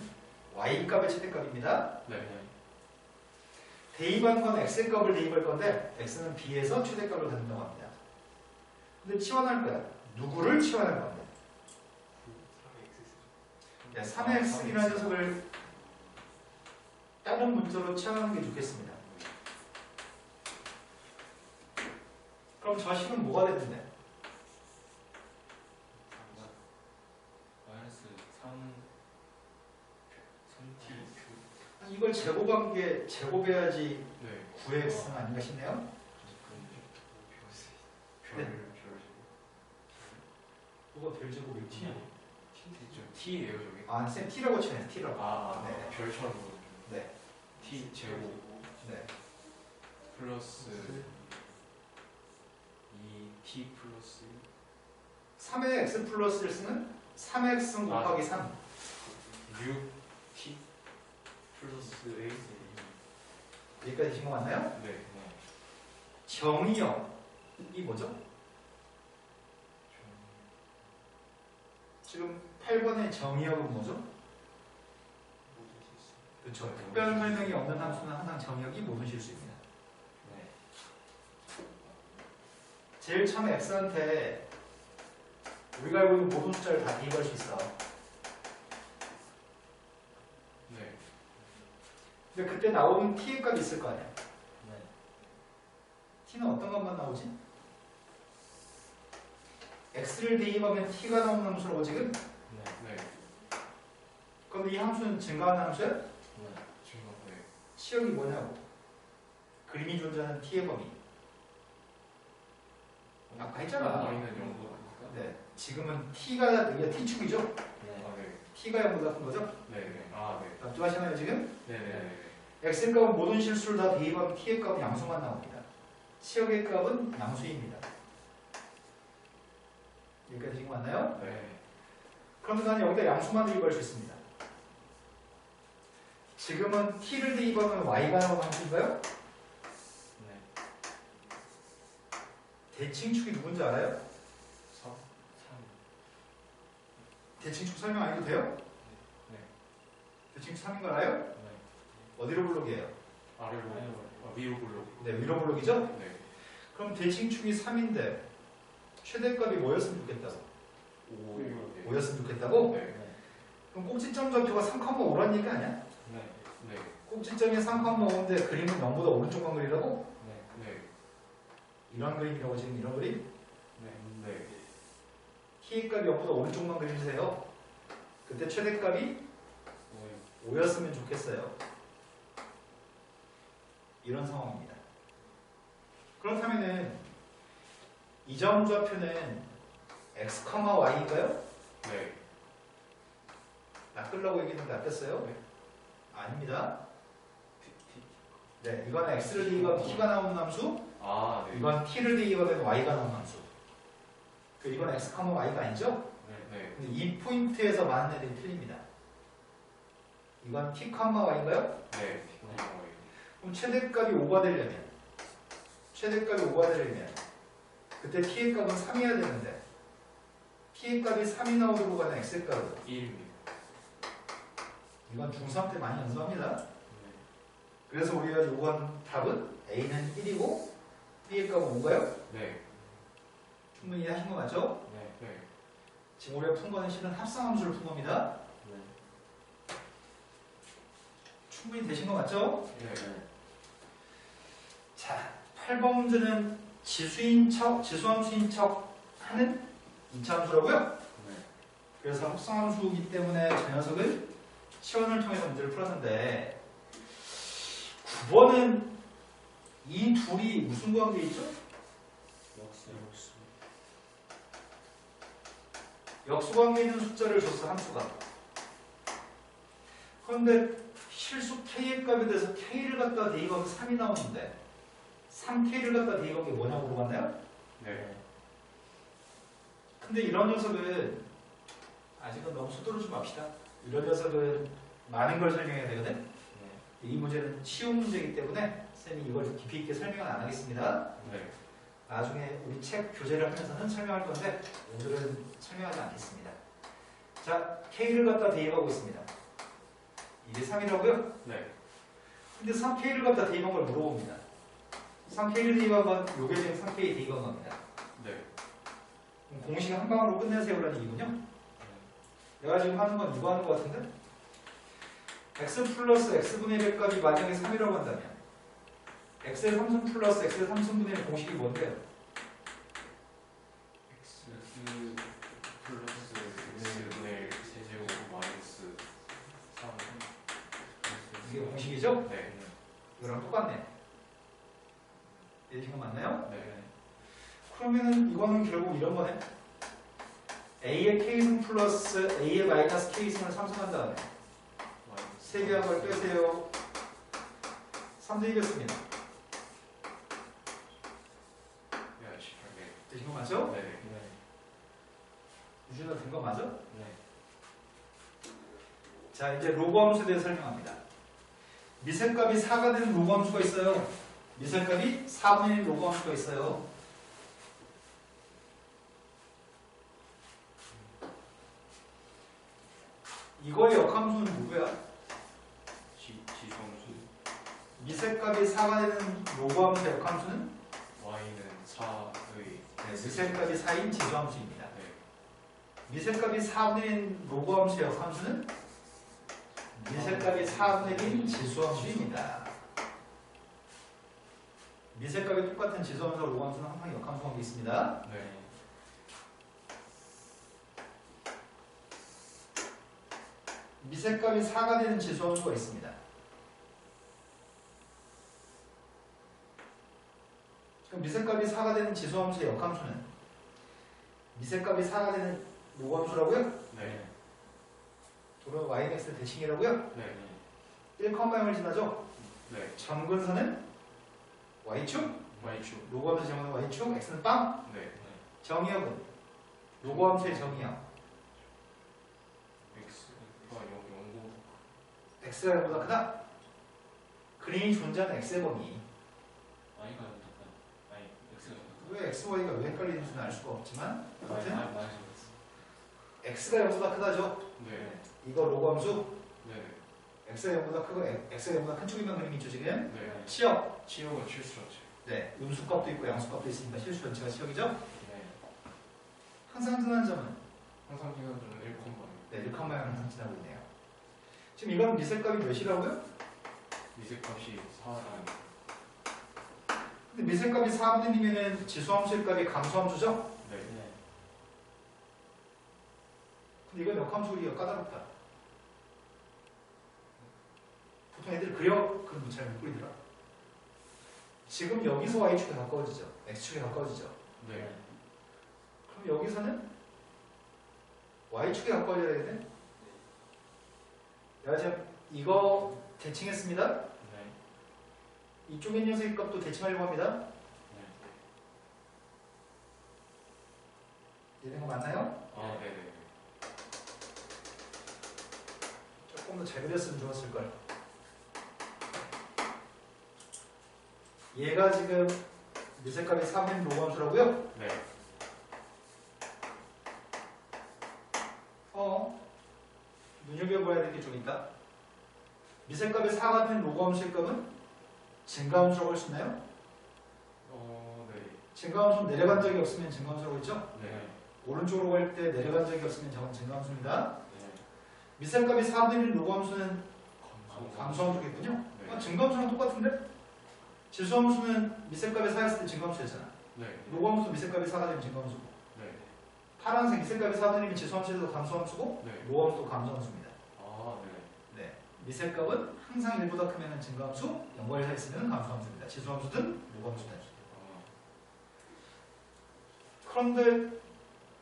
[SPEAKER 1] y값의 최대값입니다.
[SPEAKER 2] 네.
[SPEAKER 1] 대입한 건 x의 값을 대입할 건데 x는 b에서 최대값을 갖는다고 합니다. 근데 치환할 거야. 누구를 치환할 건데? 3x이라는 녀석을 다른 문자로 치환하는 게 좋겠습니다. 그럼 저 식은 뭐가 되는데?
[SPEAKER 2] 마이너스 3t
[SPEAKER 1] 이걸 제곱한 게 제곱해야지
[SPEAKER 2] 네.
[SPEAKER 1] 9x는 아닌가 싶네요. 뭐가 별제곱이 t냐?
[SPEAKER 2] t예요 저기.
[SPEAKER 1] 아, 쌤 t라고 치네. t라고.
[SPEAKER 2] 아,
[SPEAKER 1] 네.
[SPEAKER 2] 별처럼.
[SPEAKER 1] 네.
[SPEAKER 2] t 제곱
[SPEAKER 1] 네.
[SPEAKER 2] 플러스 2t 플러스
[SPEAKER 1] 3의 x 플러스 1은 3x 곱하기 3.
[SPEAKER 2] 6t 플러스 a.
[SPEAKER 1] 여기까지 친거 맞나요?
[SPEAKER 2] 네.
[SPEAKER 1] 정의역. 이 뭐죠? 지금 8번의 정의역은 뭐죠? 그렇죠. 특별 설명이 없는 함수는 항상 정의역이 모든 실수입니다. 네. 제일 처음에 x한테 우리가 알고 있는 모든 숫자를 다 대입할 수 있어.
[SPEAKER 2] 네.
[SPEAKER 1] 근데 그때 나오는 t의 값이 있을 거 아니야. t는 어떤 것만 나오지? x를 대입하면 t가 나오는 함수라고 지금?
[SPEAKER 2] 네.
[SPEAKER 1] 그런데 이 함수는 증가하는 함수야?
[SPEAKER 2] 지금 네.
[SPEAKER 1] 치역이 뭐냐고. 그림이 존재하는 t의 범위. 아까 했잖아.
[SPEAKER 2] y는 0보다 크니까.
[SPEAKER 1] 네. 지금은 t가 이게 t축이죠?
[SPEAKER 2] 아, 네.
[SPEAKER 1] t가 0보다 큰 거죠?
[SPEAKER 2] 네. 아, 네.
[SPEAKER 1] 맞죠? 지금?
[SPEAKER 2] 네.
[SPEAKER 1] x의 값은 모든 실수를 다 대입하면 t의 값은 양수만 나옵니다. 치역의 값은 양수입니다. 여기까지 지금 맞나요?
[SPEAKER 2] 네.
[SPEAKER 1] 그러면 나는 여기다 양수만 대입할 수 있습니다. 지금은 t를 대입하면 y가 나오는 함수인가요?
[SPEAKER 2] 네.
[SPEAKER 1] 대칭축이 누군지 알아요?
[SPEAKER 2] 3.
[SPEAKER 1] 대칭축 설명 안 해도 돼요?
[SPEAKER 2] 네.
[SPEAKER 1] 대칭축 3인 거 알아요?
[SPEAKER 2] 네.
[SPEAKER 1] 어디로 블록이에요?
[SPEAKER 2] 아래로 위로 블록.
[SPEAKER 1] 네, 위로 블록이죠?
[SPEAKER 2] 네.
[SPEAKER 1] 그럼 대칭축이 3인데 최대값이 뭐였으면 좋겠다고? 5였으면 좋겠다고?
[SPEAKER 2] 네.
[SPEAKER 1] 그럼 꼭지점 좌표가 3,5라는 얘기 아니야?
[SPEAKER 2] 네. 네.
[SPEAKER 1] 꼭지점이 3,5인데 그림은 0보다 오른쪽만 그리라고?
[SPEAKER 2] 네.
[SPEAKER 1] 이런 그림이라고 지금 이런 그림?
[SPEAKER 2] 네.
[SPEAKER 1] t의 값이 0보다 오른쪽만 그려주세요. 그때 최대값이 5였으면 좋겠어요. 이런 상황입니다. 그렇다면은 이 점 좌표는 x, y인가요?
[SPEAKER 2] 네.
[SPEAKER 1] 낚으려고 얘기했는데 낚였어요?
[SPEAKER 2] 네.
[SPEAKER 1] 아닙니다. 네, 이건 x를 대입하면 t가 나오는 함수,
[SPEAKER 2] 아, 네.
[SPEAKER 1] 이건 t를 대입하면 y가 나오는 함수. 이건 x, y가 아니죠?
[SPEAKER 2] 네.
[SPEAKER 1] 근데 이 포인트에서 많은 애들이 틀립니다. 이건 t, y인가요?
[SPEAKER 2] 네.
[SPEAKER 1] 그럼 최대값이 5가 되려면 그때 t의 값은 3이어야 되는데 t의 값이 3이 나오도록 하는 x의 값은
[SPEAKER 2] 1입니다.
[SPEAKER 1] 이건 중3 때 많이 연습합니다. 그래서 우리가 요구한 답은 a는 1이고 b의 값은 5가요?
[SPEAKER 2] 네.
[SPEAKER 1] 충분히 이해하신 거 맞죠?
[SPEAKER 2] 네.
[SPEAKER 1] 지금 우리가 푼 거는 실은 합성함수를 푼 겁니다. 충분히 되신 거 맞죠?
[SPEAKER 2] 네.
[SPEAKER 1] 자, 8번 문제는 지수함수인 척 하는 2차 함수라고요? 그래서 합성함수이기 때문에 저 녀석을 치환을 통해서 문제를 풀었는데 9번은 이 둘이 무슨 관계에 있죠? 역수관계에 있는 숫자를 줬어, 함수가. 그런데 실수 k의 값에 대해서 k를 갖다 대입하면 3이 나오는데 3k를 갖다 대입한 게 뭐냐고 물어봤나요?
[SPEAKER 2] 네.
[SPEAKER 1] 근데 이런 녀석은 아직은 너무 서두르지 맙시다. 이런 녀석은 많은 걸 설명해야 되거든. 이 문제는 쉬운 문제이기 때문에 쌤이 이걸 좀 깊이 있게 설명은 안 하겠습니다.
[SPEAKER 2] 네.
[SPEAKER 1] 나중에 우리 책 교재를 하면서는 설명할 건데 오늘은 설명하지 않겠습니다. 자, K를 갖다 대입하고 있습니다. 이게 3이라고요?
[SPEAKER 2] 네.
[SPEAKER 1] 근데 3K를 갖다 대입한 걸 물어봅니다. 3K를 대입한 건 요게 지금 3K 대입한 겁니다.
[SPEAKER 2] 네.
[SPEAKER 1] 그럼 공식 한 방으로 끝내세요라는 얘기군요. 내가 지금 하는 건 이거 하는 것 같은데? x 플러스 x분의 1값이 만약에 3이라고 한다면 x의 3승 플러스 x의 3승분의 1 공식이 뭔데요?
[SPEAKER 2] x 플러스 x분의 세제곱 마이너스 3.
[SPEAKER 1] 이게 공식이죠?
[SPEAKER 2] 네.
[SPEAKER 1] 이거랑 똑같네. 이해가 맞나요?
[SPEAKER 2] 네.
[SPEAKER 1] 그러면은 이거는 결국 이런 거네. a의 k승 플러스 a의 마이너스 k승을 상승한 다음에 세 개 한 걸 빼세요. 3대 이겼습니다.
[SPEAKER 2] 야, 18개.
[SPEAKER 1] 되신 거 맞죠?
[SPEAKER 2] 네.
[SPEAKER 1] 유준아 된 거 맞아?
[SPEAKER 2] 네.
[SPEAKER 1] 자, 이제 로그 함수에 대해 설명합니다. 미셈값이 4가 되는 로그 함수가 있어요. 미셈값이 4분의 1 로그 함수가 있어요. 이거의 역함수는 누구야?
[SPEAKER 2] 지수함수.
[SPEAKER 1] 미셈값이 4가 되는 로그 함수의 역함수는
[SPEAKER 2] y는 4의
[SPEAKER 1] 미셈값이 4인 지수함수입니다.
[SPEAKER 2] 네.
[SPEAKER 1] 미셈값이 4분의 1인 로그 함수의 역함수는 미셈값이 4분의 1인 지수함수입니다. 미셈값이 똑같은 지수함수와 로그 함수는 항상 역함수 관계 있습니다.
[SPEAKER 2] 네.
[SPEAKER 1] 미셈값이 4가 되는 지수함수가 있습니다. 그럼 미셈값이 4가 되는 지수함수의 역함수는 미셈값이 4가 되는 로그함수라고요?
[SPEAKER 2] 네.
[SPEAKER 1] 도로 yx의 대칭이라고요?
[SPEAKER 2] 네.
[SPEAKER 1] 1,0을 지나죠?
[SPEAKER 2] 네.
[SPEAKER 1] 점근선은 y축,
[SPEAKER 2] y축.
[SPEAKER 1] 로그함수 정의는 y축, x는 빵,
[SPEAKER 2] 네.
[SPEAKER 1] 정의역은 로그함수의 정의역
[SPEAKER 2] x가 여기 원고.
[SPEAKER 1] x가 0보다 크다? 그림이 존재하는 x의 범위
[SPEAKER 3] y가 답답. 아니 x가
[SPEAKER 1] 왜 x, y가 왜 헷갈리는지는 알 수가 없지만 아무튼
[SPEAKER 3] 답답.
[SPEAKER 1] x가 0보다 크다죠?
[SPEAKER 2] 네.
[SPEAKER 1] 이거 로그함수
[SPEAKER 2] 네.
[SPEAKER 1] x가 0보다 크고 x가 0보다 큰 쪽이면 그림이 있죠 지금?
[SPEAKER 2] 네.
[SPEAKER 1] 치역
[SPEAKER 2] 치역은 실수였죠.
[SPEAKER 1] 네, 음수값도 있고 양수값도 있으니까 실수 전체가 치역이죠?
[SPEAKER 2] 네.
[SPEAKER 1] 항상 지난 점은
[SPEAKER 2] 항상 기간점은 1,0.
[SPEAKER 1] 네, 1,0을 항상 지나고 있네요. 지금 이거는 미셈값이 몇이라고요?
[SPEAKER 2] 미세값이 4랑.
[SPEAKER 1] 근데 미셈값이 4분의 1이면 지수함수의 값이 감수함수죠?
[SPEAKER 2] 네.
[SPEAKER 3] 네.
[SPEAKER 1] 근데 이건 역함수기가 까다롭다. 보통 애들이 그럼 잘 못 그리더라. 지금 여기서 y축에 가까워지죠? x축에 가까워지죠?
[SPEAKER 2] 네.
[SPEAKER 1] 그럼 여기서는 y축에 가까워져야 되겠네? 내가 지금 이거 대칭했습니다.
[SPEAKER 2] 네.
[SPEAKER 1] 이쪽에 있는 녀석의 값도 대칭하려고 합니다. 이해된 거 맞나요?
[SPEAKER 2] 아, 네네.
[SPEAKER 1] 조금 더 잘 그렸으면 좋았을걸. 얘가 지금 미셈값이 3인 로그함수라고요?
[SPEAKER 2] 네.
[SPEAKER 1] 눈여겨봐야 될 게 좀 있다. 미셈값이 4가 되는 로그함수의 값은 증가함수라고 할 수 있나요?
[SPEAKER 2] 네.
[SPEAKER 1] 증가함수는 내려간 적이 없으면 증가함수라고 했죠?
[SPEAKER 2] 네.
[SPEAKER 1] 오른쪽으로 갈 때 내려간 적이 없으면 저건 증가함수입니다.
[SPEAKER 2] 네.
[SPEAKER 1] 미셈값이 4분의 1 로그함수는
[SPEAKER 2] 감소.
[SPEAKER 1] 감수함수겠군요?
[SPEAKER 2] 네.
[SPEAKER 1] 증가함수랑 똑같은데? 지수함수는 미셈값이 4였을 때 증가함수였잖아.
[SPEAKER 2] 네.
[SPEAKER 1] 로그함수 미셈값이 4가 되면 증가함수고,
[SPEAKER 2] 네.
[SPEAKER 1] 파란색 미셈값이 4분의 1이면 지수함수에서 감수함수고,
[SPEAKER 2] 네.
[SPEAKER 1] 로그함수도 감수함수입니다.
[SPEAKER 2] 아, 네.
[SPEAKER 1] 네. 미셈값은 항상 1보다 크면 증가함수, 연관사 있으면 감수함수입니다. 지수함수든 로그함수든.
[SPEAKER 2] 아,
[SPEAKER 1] 그런데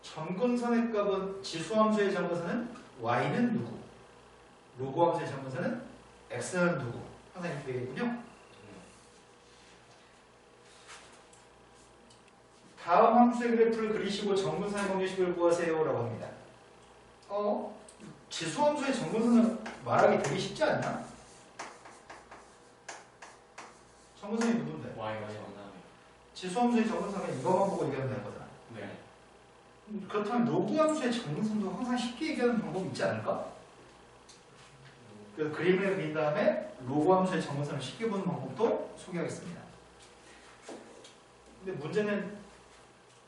[SPEAKER 1] 점근선의 값은 지수함수의 점근선은 y는 누구? 로그함수의 점근선은 x는 누구? 항상 이렇게 되겠군요. 다음 함수의 그래프를 그리시고 정근선의 방정식을 구하세요 라고 합니다. 지수함수의 정근선은 말하기 되게 쉽지 않나? 정근선이 누군데?
[SPEAKER 3] Y 만나면.
[SPEAKER 1] 지수함수의 정근선은 이것만 보고 얘기하면 되는 거잖아.
[SPEAKER 3] 네.
[SPEAKER 1] 그렇다면 로그함수의 정근선도 항상 쉽게 얘기하는 방법이 있지 않을까? 그래서 그림을 그린 다음에 로그함수의 정근선을 쉽게 보는 방법도 소개하겠습니다. 근데 문제는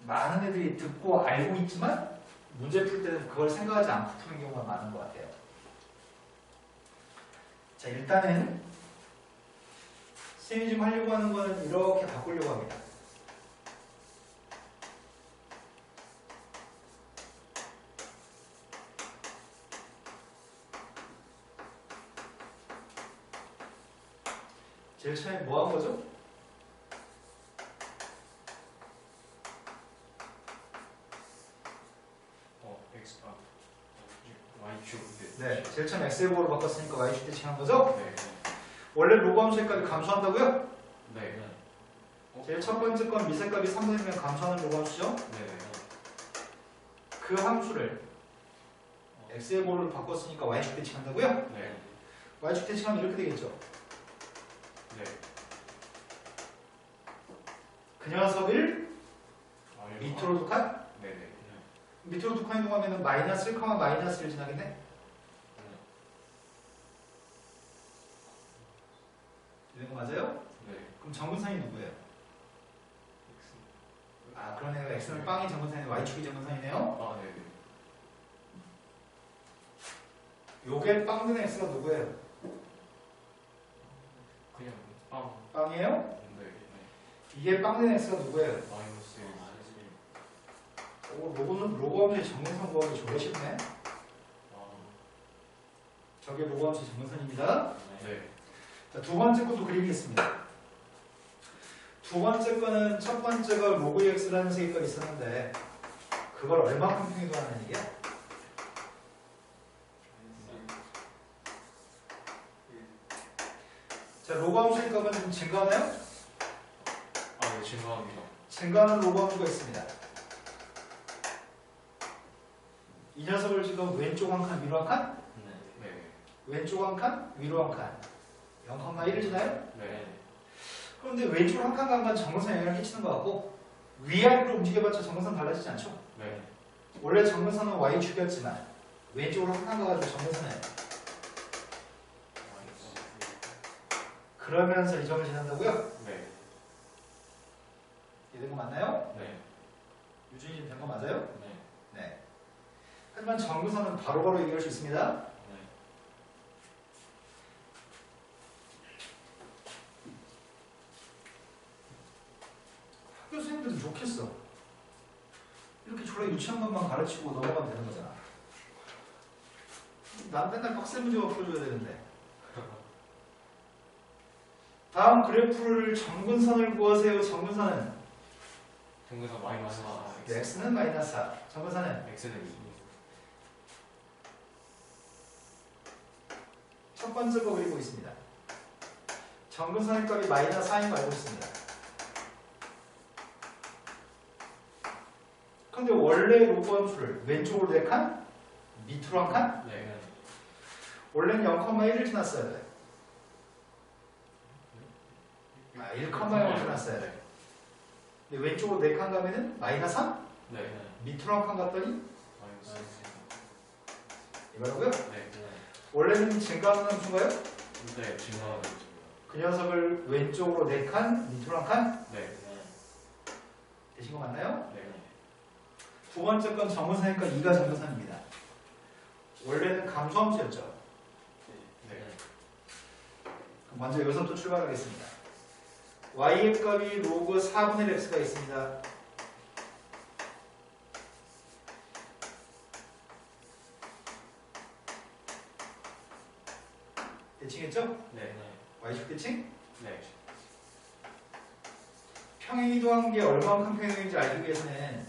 [SPEAKER 1] 많은 애들이 듣고 알고 있지만 문제 풀 때는 그걸 생각하지 않고 푸는 경우가 많은 것 같아요. 자, 일단은 쌤이 지금 하려고 하는 거는 이렇게 바꾸려고 합니다. 제일 처음에 뭐 한 거죠?
[SPEAKER 2] X Y축.
[SPEAKER 1] 네, 제일 처음 X제곱으로 바꿨으니까 Y축 대칭한 거죠?
[SPEAKER 2] 네.
[SPEAKER 1] 원래 로그함수의 값이 감소한다고요?
[SPEAKER 2] 네.
[SPEAKER 1] 제일 첫 번째 건 미세값이 3분이면 감소하는 로그함수죠?
[SPEAKER 2] 네네.
[SPEAKER 1] 그 함수를 X제곱으로 바꿨으니까 Y축 대칭한다고요?
[SPEAKER 2] 네.
[SPEAKER 1] Y축 대칭하면 이렇게 되겠죠?
[SPEAKER 2] 네.
[SPEAKER 1] 그 녀석을 밑으로 두 칸?
[SPEAKER 2] 네네.
[SPEAKER 1] 밑으로 두 칸 이동하면 마이너스 1, 마이너스 1 지나겠네? 이런 거 맞아요?
[SPEAKER 2] 네.
[SPEAKER 1] 그럼 정근선이 누구예요? 아, 그러네요. X는 빵이 정근선이네, Y축이 정근선이네요.
[SPEAKER 2] 아, 네네.
[SPEAKER 1] 요게 빵 된 X가 누구예요?
[SPEAKER 2] 그냥 빵.
[SPEAKER 1] 빵이에요?
[SPEAKER 2] 네.
[SPEAKER 1] 이게 빵 된 X가 누구예요?
[SPEAKER 2] 마이너스.
[SPEAKER 1] 로그함수의 정근선 구하기 저게 쉽네?
[SPEAKER 2] 아.
[SPEAKER 1] 저게 로그함수의 정근선입니다.
[SPEAKER 2] 네.
[SPEAKER 1] 자, 두 번째 것도 그림이 있습니다. 두 번째 거는 첫 번째가 로그 x라는 세계가 있었는데 그걸 얼마큼 평이동하는 얘기야? 자, 로그 함수의 값은 좀 증가하나요?
[SPEAKER 2] 아, 네, 증가합니다.
[SPEAKER 1] 증가하는 로그 함수가 있습니다. 이 녀석을 지금 왼쪽 한 칸, 위로 한 칸?
[SPEAKER 2] 네.
[SPEAKER 1] 왼쪽 한 칸, 위로 한 칸. 0,1을 지나요?
[SPEAKER 2] 네.
[SPEAKER 1] 그런데 왼쪽으로 한 칸 가는 건 정근선 영향을 끼치는 것 같고 위아래로 움직여봤자 정근선 달라지지 않죠?
[SPEAKER 2] 네.
[SPEAKER 1] 원래 정근선은 Y축이었지만 왼쪽으로 한 칸 가가지고 정근선을 그러면서 이 점을 지난다고요?
[SPEAKER 2] 네.
[SPEAKER 1] 이해된 거 맞나요?
[SPEAKER 2] 네.
[SPEAKER 1] 유준이 된 거 맞아요?
[SPEAKER 3] 네.
[SPEAKER 1] 네. 하지만 정근선은 바로바로 얘기할 수 있습니다.
[SPEAKER 3] 네.
[SPEAKER 1] 학교 선생님들은 좋겠어. 이렇게 졸라 유치한 것만 가르치고 넘어가면 되는 거잖아. 난 맨날 빡센 문제만 풀어줘야 되는데. 다음 그래프를 정근선을 구하세요. 정근선은
[SPEAKER 2] 정근선 마이너스 4.
[SPEAKER 1] x는 마이너스 4. 정근선은
[SPEAKER 2] X는 2.
[SPEAKER 1] 첫 번째 거 그리고 있습니다. 정근선의 값이 마이너스 4인 거 알고 있습니다. 근데 원래 로그 함수를 왼쪽으로 4칸, 밑으로 1칸?
[SPEAKER 2] 네.
[SPEAKER 1] 원래는 0,1을 지났어야 돼. 1,0을 지났어야 돼. 근데 왼쪽으로 4칸 가면은 마이너스 3?
[SPEAKER 2] 네.
[SPEAKER 1] 밑으로 1칸 갔더니
[SPEAKER 2] 마이너스.
[SPEAKER 1] 이거라고요?
[SPEAKER 2] 네.
[SPEAKER 1] 원래는 증가하는 함수인가요?
[SPEAKER 2] 네. 증가하는.
[SPEAKER 1] 그 녀석을 왼쪽으로 4칸, 밑으로 1칸?
[SPEAKER 2] 네.
[SPEAKER 1] 되신 거 맞나요?
[SPEAKER 2] 네.
[SPEAKER 1] 두 번째 건 정근선이니까 2가 정근선입니다. 원래는 감소함수였죠.
[SPEAKER 2] 네.
[SPEAKER 1] 그럼 먼저 여기서부터 출발하겠습니다. y의 값이 로그 4분의 1 x가 있습니다. 대칭했죠?
[SPEAKER 2] 네.
[SPEAKER 1] y축 대칭?
[SPEAKER 2] 네.
[SPEAKER 1] 평행이동한 게 얼마만큼 평행인지 알기 위해서는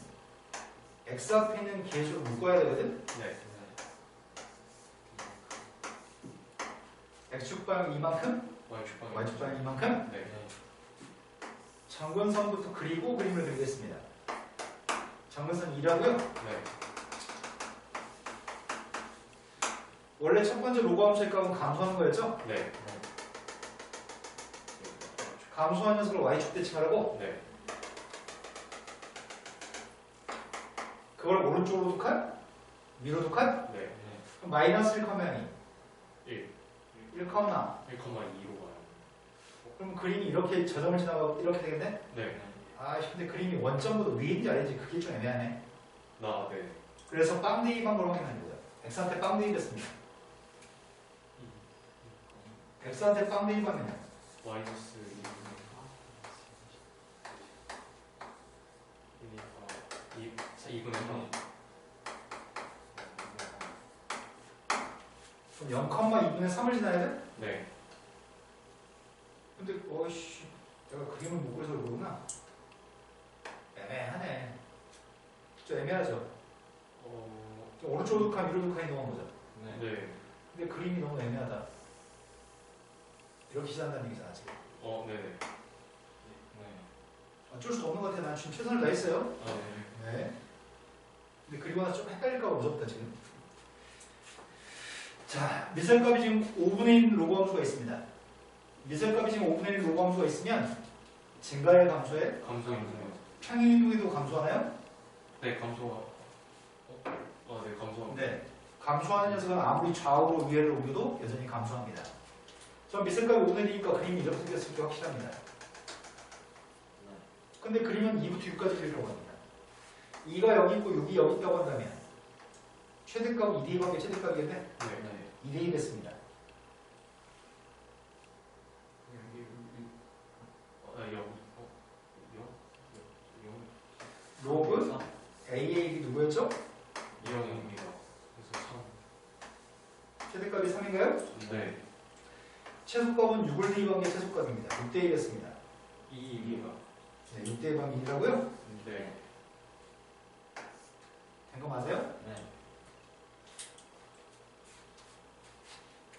[SPEAKER 1] x 앞에 있는 계수를 묶어야 되거든?
[SPEAKER 2] 네.
[SPEAKER 1] x축 방향 이만큼,
[SPEAKER 2] Y축
[SPEAKER 1] y축 방향 이만큼.
[SPEAKER 2] 네.
[SPEAKER 1] 정근선부터 그리고 그림을 그리겠습니다. 정근선 2라고요?
[SPEAKER 2] 네.
[SPEAKER 1] 원래 첫 번째 로그 함수의 값은 감소하는 거였죠?
[SPEAKER 2] 네.
[SPEAKER 1] 감소한 녀석을 y축 대칭하라고?
[SPEAKER 2] 네.
[SPEAKER 1] 그걸 오른쪽으로 독한? 위로 독한?
[SPEAKER 2] 네.
[SPEAKER 1] 그럼 마이너스 1, 2
[SPEAKER 2] 1.
[SPEAKER 1] 1,
[SPEAKER 2] 1,2로 가요.
[SPEAKER 1] 그럼 그림이 이렇게 저점을 지나가고 이렇게 되겠네?
[SPEAKER 2] 네.
[SPEAKER 1] 아씨 근데 그림이 원점보다 위인지 아닌지 그게 좀 애매하네.
[SPEAKER 2] 네.
[SPEAKER 1] 그래서 빵 대입한 걸 확인하는 거죠. x한테 빵 대입했습니다. x한테 빵 대입하면
[SPEAKER 2] 마이너스 2분의 3.
[SPEAKER 1] 그럼 0,2분의 3을 지나야 돼?
[SPEAKER 2] 네.
[SPEAKER 1] 근데 어이씨 내가 그림을 못 그려서 그러구나. 애매하네. 좀 애매하죠? 좀 오른쪽으로 독한 위로 독한이 넘어간 거죠.
[SPEAKER 2] 네.
[SPEAKER 1] 근데 그림이 너무 애매하다. 이렇게 시작한다는 얘기잖아 지금.
[SPEAKER 2] 네네.
[SPEAKER 1] 어쩔 수 없는 것 같아. 난 지금 최선을 다했어요.
[SPEAKER 2] 네.
[SPEAKER 1] 네. 근데 그리고 나서 좀 헷갈릴까봐 무섭다 지금. 자, 미설값이 지금 5분의 1 로그 함수가 있습니다. 미설값이 지금 5분의 1 로그 함수가 있으면 증가의 감소에
[SPEAKER 2] 감소인가요?
[SPEAKER 1] 평행이동에도 감소하나요?
[SPEAKER 2] 네, 감소가. 네, 감소합니다.
[SPEAKER 1] 네. 감소하는 녀석은 아무리 좌우로 위에를 옮겨도 여전히 감소합니다. 전 미설값이 5분의 1이니까 그림이 이렇게 생겼을 게 확실합니다. 근데 그림은 2부터 6까지 그리려고 합니다. 2가 여기 있고 6이 여기 있다고 한다면 최대값은 2대입한 게 최대값이겠네?
[SPEAKER 2] 네.
[SPEAKER 1] 2대입했습니다. 로그 AA이 누구였죠?
[SPEAKER 2] 2형입니다. 그래서
[SPEAKER 1] 최대값이 3인가요?
[SPEAKER 2] 3. 네.
[SPEAKER 1] 최소값은 6을 대입한 게 최소값입니다. 6대입했습니다.
[SPEAKER 2] 2입니다.
[SPEAKER 1] 네, 6대입한 게 2라고요?
[SPEAKER 2] 네.
[SPEAKER 1] 된 거 맞아요?
[SPEAKER 3] 네.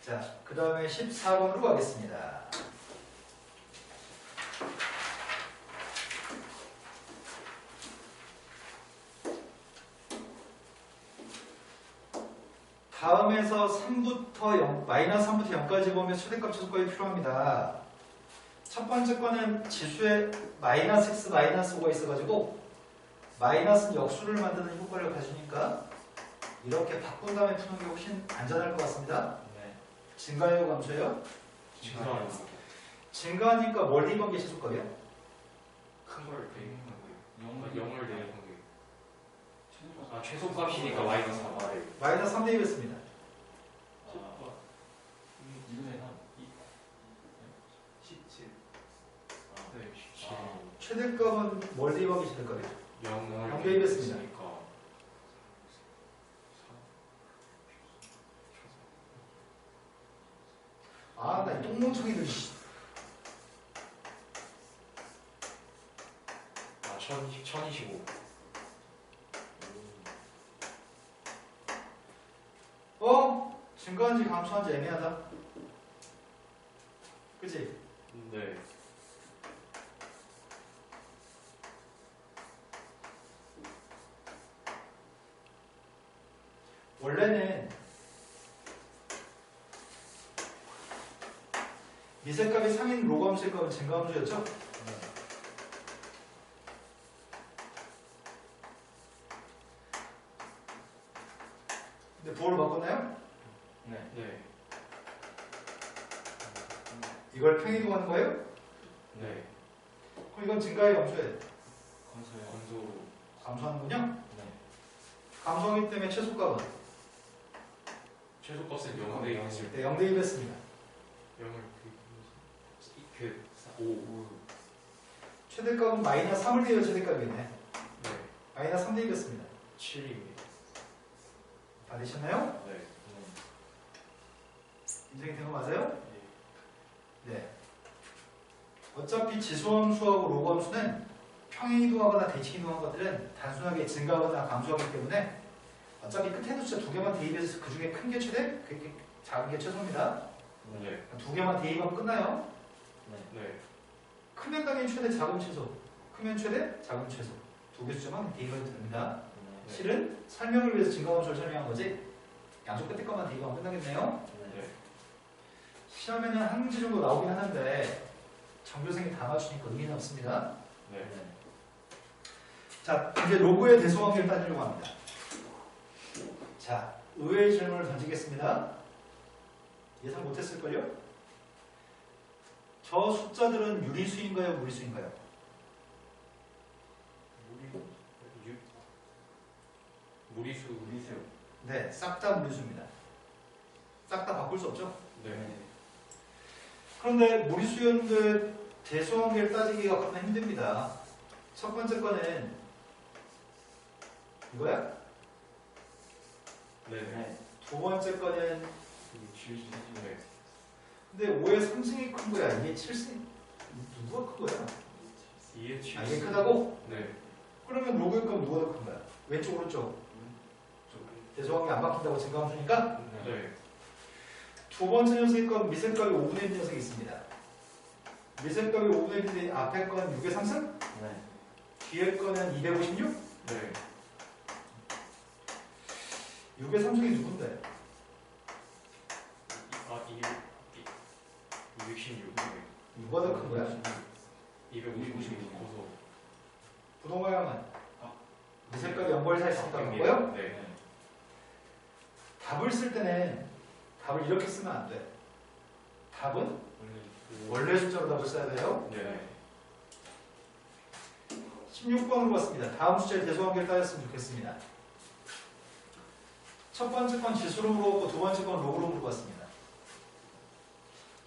[SPEAKER 1] 자, 그 다음에 14번으로 가겠습니다. 다음에서 3부터 0, 마이너스 3부터 0까지 보면 최대값 최소값이 필요합니다. 첫 번째 거는 지수에 마이너스 x 마이너스 5가 있어가지고 마이너스는 역수를 만드는 효과를 가지니까 이렇게 바꾼 다음에 푸는 게 훨씬 안전할 것 같습니다.
[SPEAKER 3] 네.
[SPEAKER 1] 증가요 감소요?
[SPEAKER 2] 증가합니다.
[SPEAKER 1] 증가하니까 뭘 대입한 게 최소값이야?
[SPEAKER 2] 큰걸 대입한 거예요.
[SPEAKER 3] 0을
[SPEAKER 2] 0을 대입한 거예요. 최소값이니까 마이너스 4를.
[SPEAKER 1] 마이너스 3 대입했습니다.
[SPEAKER 3] 2분의 3.
[SPEAKER 2] 17.
[SPEAKER 3] 아,
[SPEAKER 2] 네, 17.
[SPEAKER 1] 최대값은 뭘 대입한 게 최대값이야?
[SPEAKER 2] 0을
[SPEAKER 1] 영 대입했습니다.
[SPEAKER 2] 대입했으니까.
[SPEAKER 1] 아, 나 이 똥멍청이들.
[SPEAKER 2] 1025.
[SPEAKER 1] 증가한지 감소한지 애매하다. 그치?
[SPEAKER 2] 네.
[SPEAKER 1] 원래는 미세값이 3인 로그 함수의 값은 증가 함수였죠? 근데 부호를 바꿨나요?
[SPEAKER 3] 네.
[SPEAKER 2] 네.
[SPEAKER 1] 이걸 평이동하는 거예요?
[SPEAKER 2] 네.
[SPEAKER 1] 그럼 이건 증가의 감소예요.
[SPEAKER 3] 감소요.
[SPEAKER 2] 감소로.
[SPEAKER 1] 감소하는군요?
[SPEAKER 3] 네.
[SPEAKER 1] 감소하기 때문에 최소값은
[SPEAKER 2] 최소값은 0을 대입했을 때.
[SPEAKER 1] 네, 0대 1했습니다.
[SPEAKER 2] 0을 그 5.
[SPEAKER 1] 최대값은 마이너스 3을 대입해 최대값이네.
[SPEAKER 2] 네.
[SPEAKER 1] 마이너스 3대 1했습니다.
[SPEAKER 2] 7입니다.
[SPEAKER 1] 다 되셨나요?
[SPEAKER 2] 네.
[SPEAKER 1] 인정이 된 거 맞아요? 네. 어차피 지수함수하고 로그함수는 평행이동하거나 대칭이동한 것들은 단순하게 증가하거나 감소하기 때문에 어차피 끝에도 숫자 2개만 대입해서 그 중에 큰 게 최대, 그게 작은 게 최소입니다.
[SPEAKER 2] 네.
[SPEAKER 1] 2개만 대입하면 끝나요.
[SPEAKER 3] 네.
[SPEAKER 2] 네.
[SPEAKER 1] 크면 당연히 최대, 작으면 최소. 크면 최대, 작으면 최소. 두 개 숫자만 대입하면 됩니다.
[SPEAKER 3] 네.
[SPEAKER 1] 실은 설명을 위해서 증가함수를 설명한 거지 양쪽 끝에 것만 대입하면 끝나겠네요.
[SPEAKER 3] 네.
[SPEAKER 1] 시험에는 한 문제 정도 나오긴 하는데 정교생이 다 맞추니까 의미는 없습니다.
[SPEAKER 3] 네.
[SPEAKER 1] 자, 이제 로그의 대소관계를 따지려고 합니다. 자, 의외의 질문을 던지겠습니다. 예상 못했을걸요? 저 숫자들은 유리수인가요? 무리수인가요?
[SPEAKER 2] 무리수.
[SPEAKER 3] 무리수.
[SPEAKER 1] 네, 싹 다 무리수입니다. 싹 다 바꿀 수 없죠?
[SPEAKER 2] 네.
[SPEAKER 1] 그런데 무리수였는데 대소관계를 따지기가 그렇나 힘듭니다. 첫 번째 거는 이거야?
[SPEAKER 2] 네.
[SPEAKER 3] 네.
[SPEAKER 1] 두 번째 거는
[SPEAKER 3] 주의.
[SPEAKER 2] 네.
[SPEAKER 1] 근데 5의 3승이 큰 거야. 이게 7승 누가 큰 거야?
[SPEAKER 2] 2의 7.
[SPEAKER 1] 아, 이게 크다고?
[SPEAKER 2] 네.
[SPEAKER 1] 그러면 로그의 건 누가 더 큰 거야? 왼쪽 오른쪽 대소관계 안 바뀐다고 증가함수니까
[SPEAKER 2] 네.
[SPEAKER 1] 두 번째 녀석의 건 미셈값이 5분의 1 녀석이 있습니다. 미셈값이 5분의 1인데 앞에 건 6의 3승?
[SPEAKER 3] 네.
[SPEAKER 1] 뒤에 거는 256?
[SPEAKER 2] 네.
[SPEAKER 1] 6의 3승이 누군데?
[SPEAKER 2] 아, 266. 네.
[SPEAKER 1] 누가 더 큰 거야?
[SPEAKER 2] 256 고소.
[SPEAKER 1] 부동화형은 미셈값이 0걸 사이있으니까 그거요?
[SPEAKER 2] 네.
[SPEAKER 1] 답을 쓸 때는 답을 이렇게 쓰면 안 돼. 답은
[SPEAKER 2] 원래
[SPEAKER 1] 원래 숫자로 답을 써야 돼요.
[SPEAKER 2] 네.
[SPEAKER 1] 16번으로 봤습니다. 다음 숫자의 대소관계를 따졌으면 좋겠습니다. 첫 번째 건 지수로 물어봤고 두 번째 건 로그로 물어봤습니다.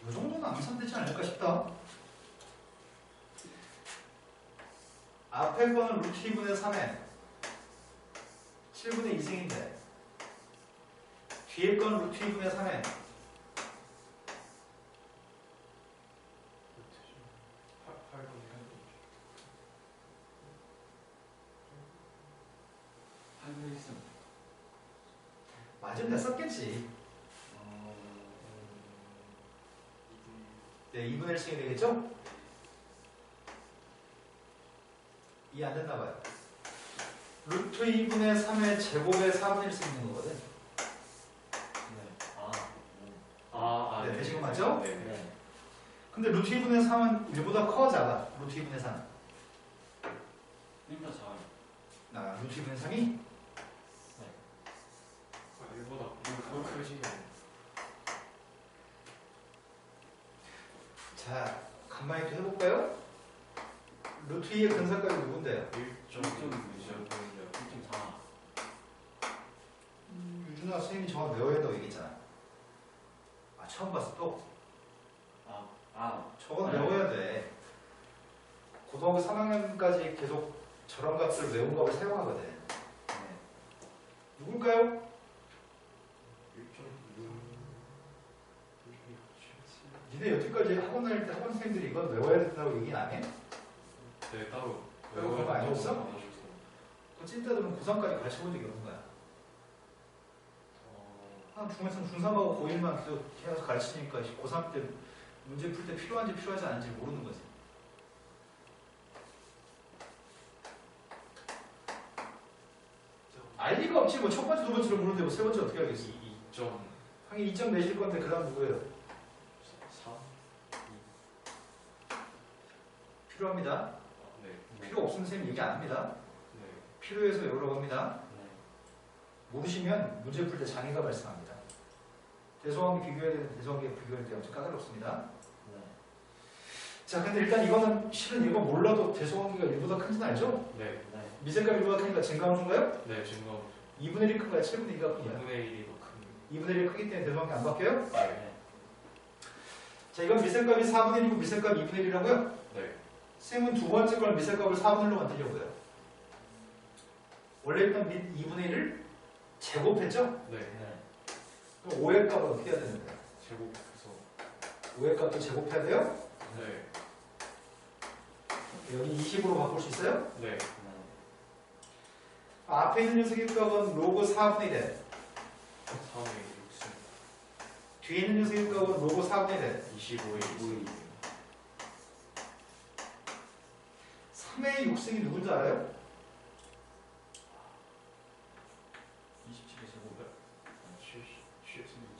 [SPEAKER 1] 이 정도는 암산되지 않을까 싶다. 앞에 거는 루트 2분의 3에 7분의 2승인데 뒤에 건 루트 2분의 3에
[SPEAKER 3] 8분의 1승.
[SPEAKER 1] 맞으면 다 썼겠지. 네, 2분의 1승이 되겠죠? 이해 안 됐나 봐요. 루트 2분의 3의 제곱에 4분의 1승 있는 거거든.
[SPEAKER 3] 네.
[SPEAKER 1] 네, 되신 거 맞죠?
[SPEAKER 2] 네.
[SPEAKER 3] 네.
[SPEAKER 1] 근데 루트 2분의 3은 1보다 커 작아? 루트 2분의 3.
[SPEAKER 3] 1보다 작아요.
[SPEAKER 1] 아, 루트 2분의 3이?
[SPEAKER 2] 1보다 그걸 크시네.
[SPEAKER 1] 자, 간만에 또 해볼까요? 루트 2의 근사값이 누군데요?
[SPEAKER 3] 1.4.
[SPEAKER 1] 유준아 선생님이 저거 외워야 된다고 얘기했잖아. 아, 처음 봤어 또? 저건
[SPEAKER 3] 네.
[SPEAKER 1] 외워야 돼. 고등학교 3학년까지 계속 저런 값을 외운 값을 사용하거든. 네. 누굴까요?
[SPEAKER 2] 1.6.
[SPEAKER 1] 니네 여태까지 학원 다닐 때 학원 선생님들이 이건 외워야 된다고 얘기는 안 해?
[SPEAKER 2] 네, 따로.
[SPEAKER 1] 그런 거 아니었어?
[SPEAKER 2] 안 하셨어요.
[SPEAKER 1] 그 찐따들은 고3까지 가르쳐본 적이 없는 거야. 한 중학생 중3하고 고1만 계속 계속 가르치니까 고3 때 문제 풀 때 필요한지 필요하지 않은지 모르는 거지. 알 리가 없지. 뭐 첫 번째, 두 번째로 모르는데 뭐 세 번째 어떻게 알겠어?
[SPEAKER 2] 2.4.
[SPEAKER 1] 당연히 2점 내실 건데 그 다음 누구예요? 필요합니다.
[SPEAKER 2] 네.
[SPEAKER 1] 필요 없으면 선생님 얘기 안 합니다.
[SPEAKER 2] 네.
[SPEAKER 1] 필요해서 외우라고 합니다.
[SPEAKER 3] 네.
[SPEAKER 1] 모르시면 문제 풀 때 장애가 발생합니다. 대소관계 비교해야 되는데 대소관계 비교할 때 엄청 까다롭습니다.
[SPEAKER 3] 네.
[SPEAKER 1] 자, 근데 일단 이거는 실은 이거 몰라도 대소관계가 1보다 큰지는 알죠?
[SPEAKER 2] 네.
[SPEAKER 3] 네.
[SPEAKER 1] 미세값 1보다 크니까 증가함수인가요?
[SPEAKER 2] 네, 증거
[SPEAKER 1] 2분의 1이 큰가요? 7분의 2가 큰가요?
[SPEAKER 2] 2분의 1이 더 큰.
[SPEAKER 1] 2분의 1이 크기 때문에 대소관계 안 바뀌어요?
[SPEAKER 2] 네.
[SPEAKER 1] 자, 이건 미세값이 4분의 1이고 미세값이 2분의 1이라고요?
[SPEAKER 2] 네.
[SPEAKER 1] 쌤은 두 번째 걸 미세값을 4분의 1로 만들려고요. 원래 있던 2분의 1을 제곱했죠?
[SPEAKER 2] 네.
[SPEAKER 3] 네.
[SPEAKER 1] 그럼 5의 값을 어떻게 해야 되는데?
[SPEAKER 2] 제곱해서.
[SPEAKER 1] 5의 값도 제곱해야 돼요?
[SPEAKER 2] 네.
[SPEAKER 1] 여기 20으로 바꿀 수 있어요?
[SPEAKER 2] 네.
[SPEAKER 1] 앞에 있는 녀석의 값은 로그 4분의 1.
[SPEAKER 2] 3의 6승.
[SPEAKER 1] 뒤에 있는 녀석의 값은 로그 4분의 1.
[SPEAKER 2] 25의 6승.
[SPEAKER 1] 3의 6승이 누군지 알아요?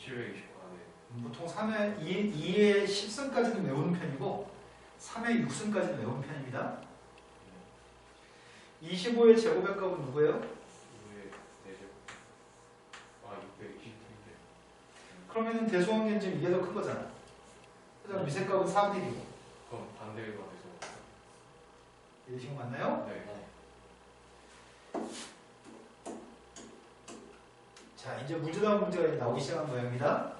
[SPEAKER 2] 729. 아, 네.
[SPEAKER 1] 보통 3의 2의 10승까지는 외우는 편이고 3의 6승까지는 외우는 편입니다. 25의 제곱의 값은 누구예요?
[SPEAKER 2] 2의 4제곱. 아, 620인데.
[SPEAKER 1] 그러면은 대소관계는 이게 더 큰 거잖아. 그래서 미세 값은 4분의 1이고.
[SPEAKER 2] 그럼 반대가 돼서.
[SPEAKER 1] 이해하신 거 맞나요?
[SPEAKER 2] 네.
[SPEAKER 1] 자, 이제 문제다운 문제가 이제 나오기 시작한 모양입니다.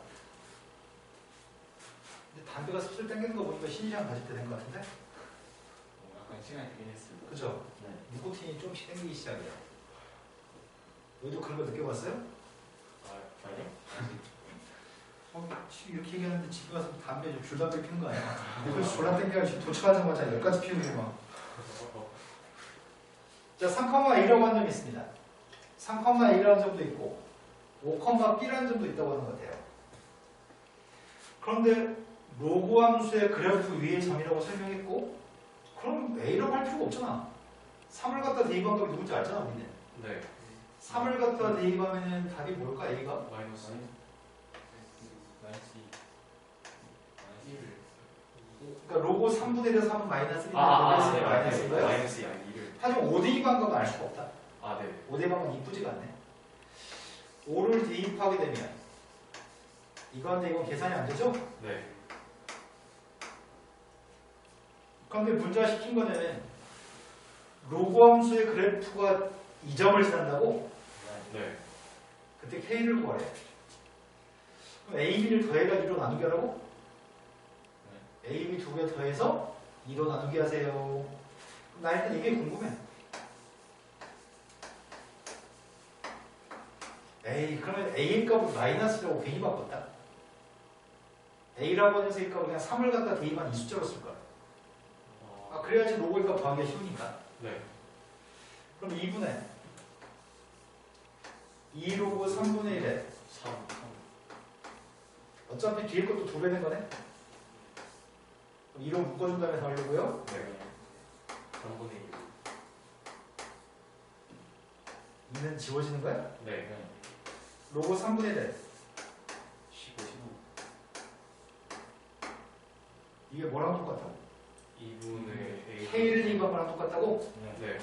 [SPEAKER 1] 근데 담배가 슬슬 당기는 거 보니까 신시간 가질 때 된 것 같은데?
[SPEAKER 3] 약간 시간이 되긴 했어요.
[SPEAKER 1] 그죠?
[SPEAKER 3] 네.
[SPEAKER 1] 니코틴이 좀씩 당기기 시작해요. 너희도 그런 거 느껴봤어요?
[SPEAKER 2] 아, 아니요?
[SPEAKER 1] 지금 이렇게 얘기하는데 집에 가서 담배 좀 줄담배 피는 거 아니야? 그래서 졸라 땡겨가지고 도착하자마자 10가지 피우고 막. 자, 3,A라고 하는 점이 있습니다. 3,A라는 점도 있고 5,B라는 점도 있다고 하는 것 같아요. 그런데 로그 함수의 그래프 위의 점이라고 설명했고 그럼 A라고 할 필요가 없잖아. 3을 갖다 대입한 값이 누군지 알잖아 우리는.
[SPEAKER 2] 네.
[SPEAKER 1] 3을 갖다 대입하면 답이 뭘까 A가?
[SPEAKER 2] 마이너스.
[SPEAKER 3] 마이너스 1을.
[SPEAKER 1] 그러니까 로고 3분의 1에서 3은 마이너스 1인데
[SPEAKER 2] 네.
[SPEAKER 1] 마이너스인가요?
[SPEAKER 2] 마이너스 아니 1을.
[SPEAKER 1] 하지만 5 대입한 값은 알 수가 없다.
[SPEAKER 2] 아, 네.
[SPEAKER 1] 5 대입한 건 이쁘지가 않네. 5를 대입하게 되면 이건데 이건 계산이 안 되죠?
[SPEAKER 2] 네.
[SPEAKER 1] 그런데 문자시킨 거는 로그 함수의 그래프가 2점을 지난다고?
[SPEAKER 2] 네.
[SPEAKER 1] 그때 K를 구하래. 그럼 A, B를 더해가지고 2로 나누기 하라고? A, B 2개 더해서 2로 나누기 하세요. 그럼 나 일단 이게 궁금해. 에이, 그러면 A의 값을 마이너스라고 괜히 바꿨다. A라고 하는 의 값을 그냥 3을 갖다 대입한 이 숫자로 쓸 거야. 아, 그래야지 로고의 값 더하기가 쉬우니까.
[SPEAKER 2] 네.
[SPEAKER 1] 그럼 2분의 2 로고 3분의 1에
[SPEAKER 2] 3.
[SPEAKER 1] 어차피 뒤에 것도 2배 된 거네? 그럼 2로 묶어준 다음에 더 하려고요?
[SPEAKER 2] 네. 3분의 1.
[SPEAKER 1] 2는 지워지는 거야?
[SPEAKER 2] 네.
[SPEAKER 1] 로고 3분의 1에
[SPEAKER 3] 15.
[SPEAKER 1] 이게 뭐랑 똑같다고?
[SPEAKER 2] 2분의 A.
[SPEAKER 1] K를 대입한 거랑 똑같다고?
[SPEAKER 2] 네. 네.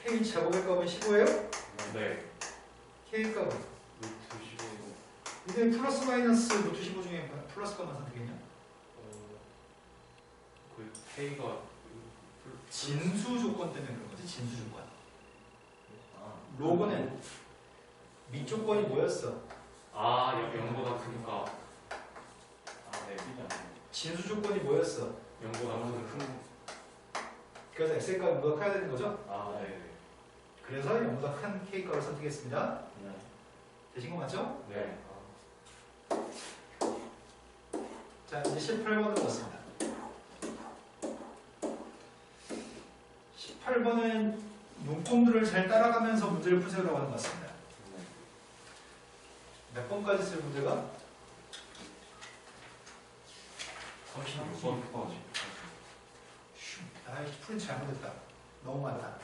[SPEAKER 1] K 제곱의 값은 15예요?
[SPEAKER 2] 네.
[SPEAKER 1] K 값은
[SPEAKER 2] 루트 15.
[SPEAKER 1] 이게 플러스 마이너스 루트 15 중에 플러스 값만 선택했냐?
[SPEAKER 2] 그 K가
[SPEAKER 1] 진수 조건 때문에 그런 거지. 진수 조건.
[SPEAKER 3] 로고는
[SPEAKER 1] 로고는 밑조건이 뭐였어?
[SPEAKER 2] 아, 0보다 크니까. 아, 네.
[SPEAKER 1] 진수 조건이 뭐였어?
[SPEAKER 2] 0보다 큰.
[SPEAKER 1] 그래서 X의 값이 보다 커야 되는 거죠?
[SPEAKER 2] 아, 네.
[SPEAKER 1] 그래서 0보다 큰 K 값을 선택했습니다.
[SPEAKER 3] 네.
[SPEAKER 1] 되신 거 맞죠?
[SPEAKER 2] 네.
[SPEAKER 1] 자, 이제 18번으로 왔습니다. 18번은 문법들을 잘 따라가면서 문제를 푸세요라고 하는 것 같습니다. 몇 번까지 쓸 문제가?
[SPEAKER 2] 36번.
[SPEAKER 1] 아이, 프린트 잘못했다. 너무 많다.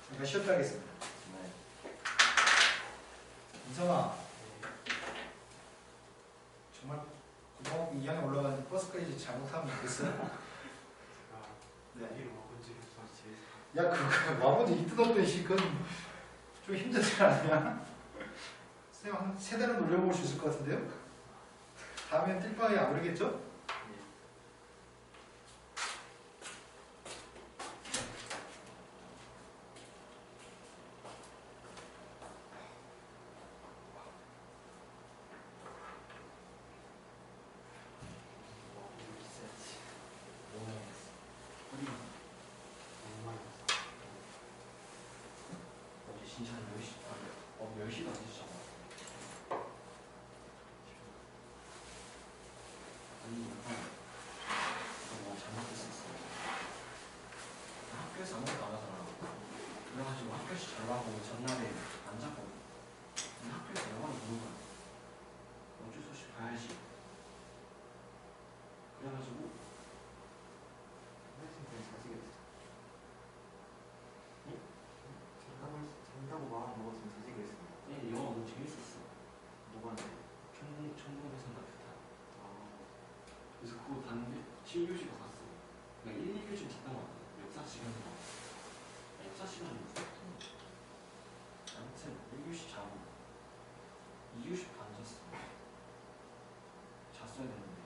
[SPEAKER 1] 잠깐 쉬었다 하겠습니다. 이성아, 정말 고등학교 2학년 올라가는데 버스까지 잘못하면 좋겠어요? 네. 야, 그거 와보지 이 뜯었던 시 그건 좀 힘들지 않냐? 선생님 한 3달은 놀려볼 수 있을 것 같은데요? 다음엔 뜰바에 안 그러겠죠?
[SPEAKER 3] 진짜 한 10시, 10시간 됐잖아. 아니, 내가 잘못했었어. 학교에서 아무것도 안 하잖아. 그래가지고 학교에서 자려고 전날에 안 자고. 근데 학교에서 영화를 보는 거야. 어쩔 수 없이 봐야지. 그래가지고 7교시가 갔어. 그냥 1, 2교시 듣던 것 같아. 역사 시간에 역사 시간에 아무튼 1교시 자고 2교시 반 잤어. 잤어야 되는데.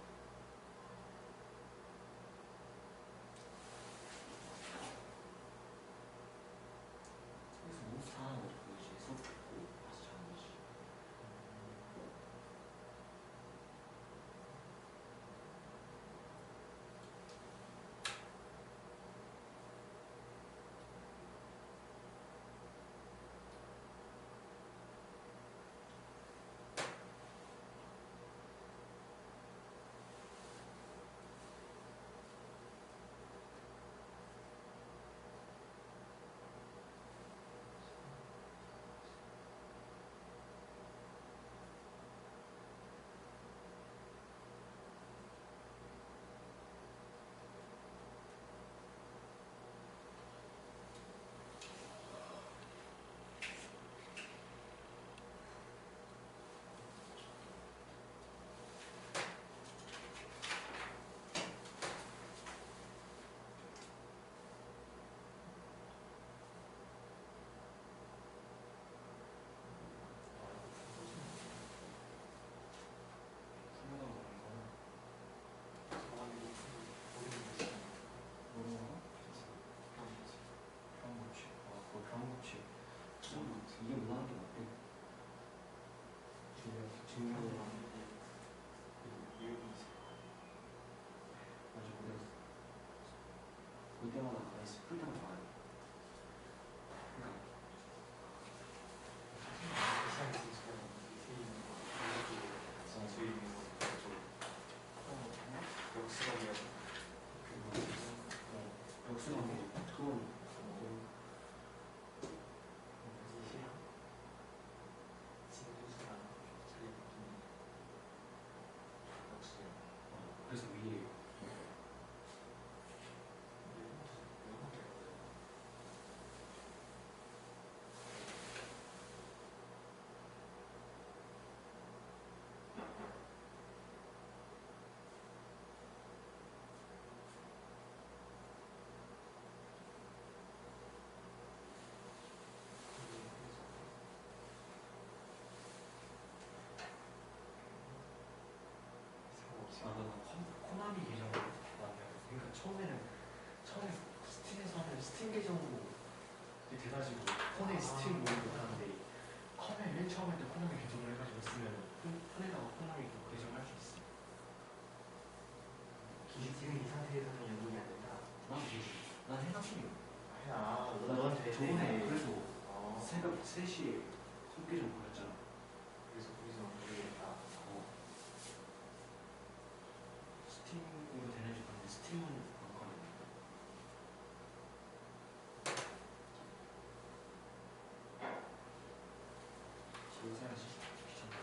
[SPEAKER 3] 그래서 몬스터 이제 수업 듣고 가서 자는 거지. 이게 문화한 게 맞대. 증명을 맞아, 모르겠어. 볼 때마다 가있어. 풀 때마다 가야 돼. 그러니까 역수는 그건 그래서 위에 코나미 계정 맞아요. 그러니까 처음에 스팀에서 하는 스팀 계정으로 돼가지고 폰에 스팀 모드로 하는데 컴에 맨 처음 할 때 코나미 계정을 해가지고 쓰면 폰에다가 코나미 계정 할 수 있어.
[SPEAKER 2] 지금 이 상태에서는 연동이 안 된다.
[SPEAKER 3] 난 해놨으니.
[SPEAKER 2] 아,
[SPEAKER 3] 나
[SPEAKER 2] 너한테
[SPEAKER 3] 저번에 그래서
[SPEAKER 2] 어.
[SPEAKER 3] 새벽 3시에 손계정 보냈잖아.
[SPEAKER 2] 그래서 거기서 모르겠다.
[SPEAKER 3] 스팀으로 되는지 봤는데 스팀은 안 가네. 집에 사야지. 귀찮다.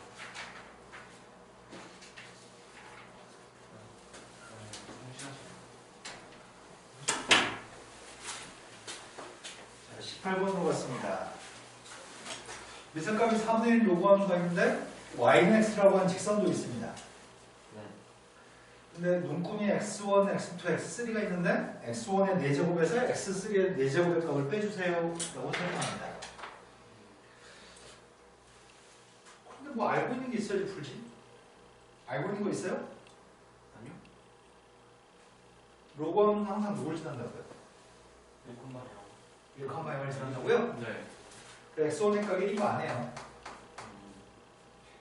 [SPEAKER 1] 자, 18번으로 갔습니다. 미적값이 3분의 1 요구함수가 있는데 y는 x라고 하는 직선도 있습니다.
[SPEAKER 3] 네.
[SPEAKER 1] 근데 눈금이 x1, x2, x3가 있는데 x1의 4제곱에서 x3의 4제곱의 값을 빼주세요 라고 설명합니다. 근데 뭐 알고 있는 게 있어야지 풀지? 알고 있는 거 있어요?
[SPEAKER 3] 아니요?
[SPEAKER 1] 로그함수는 항상 누굴 지난다고요? 1,0을 지난다고요?
[SPEAKER 2] 네.
[SPEAKER 1] 그래, x1의 값이 1인 거 안 해요.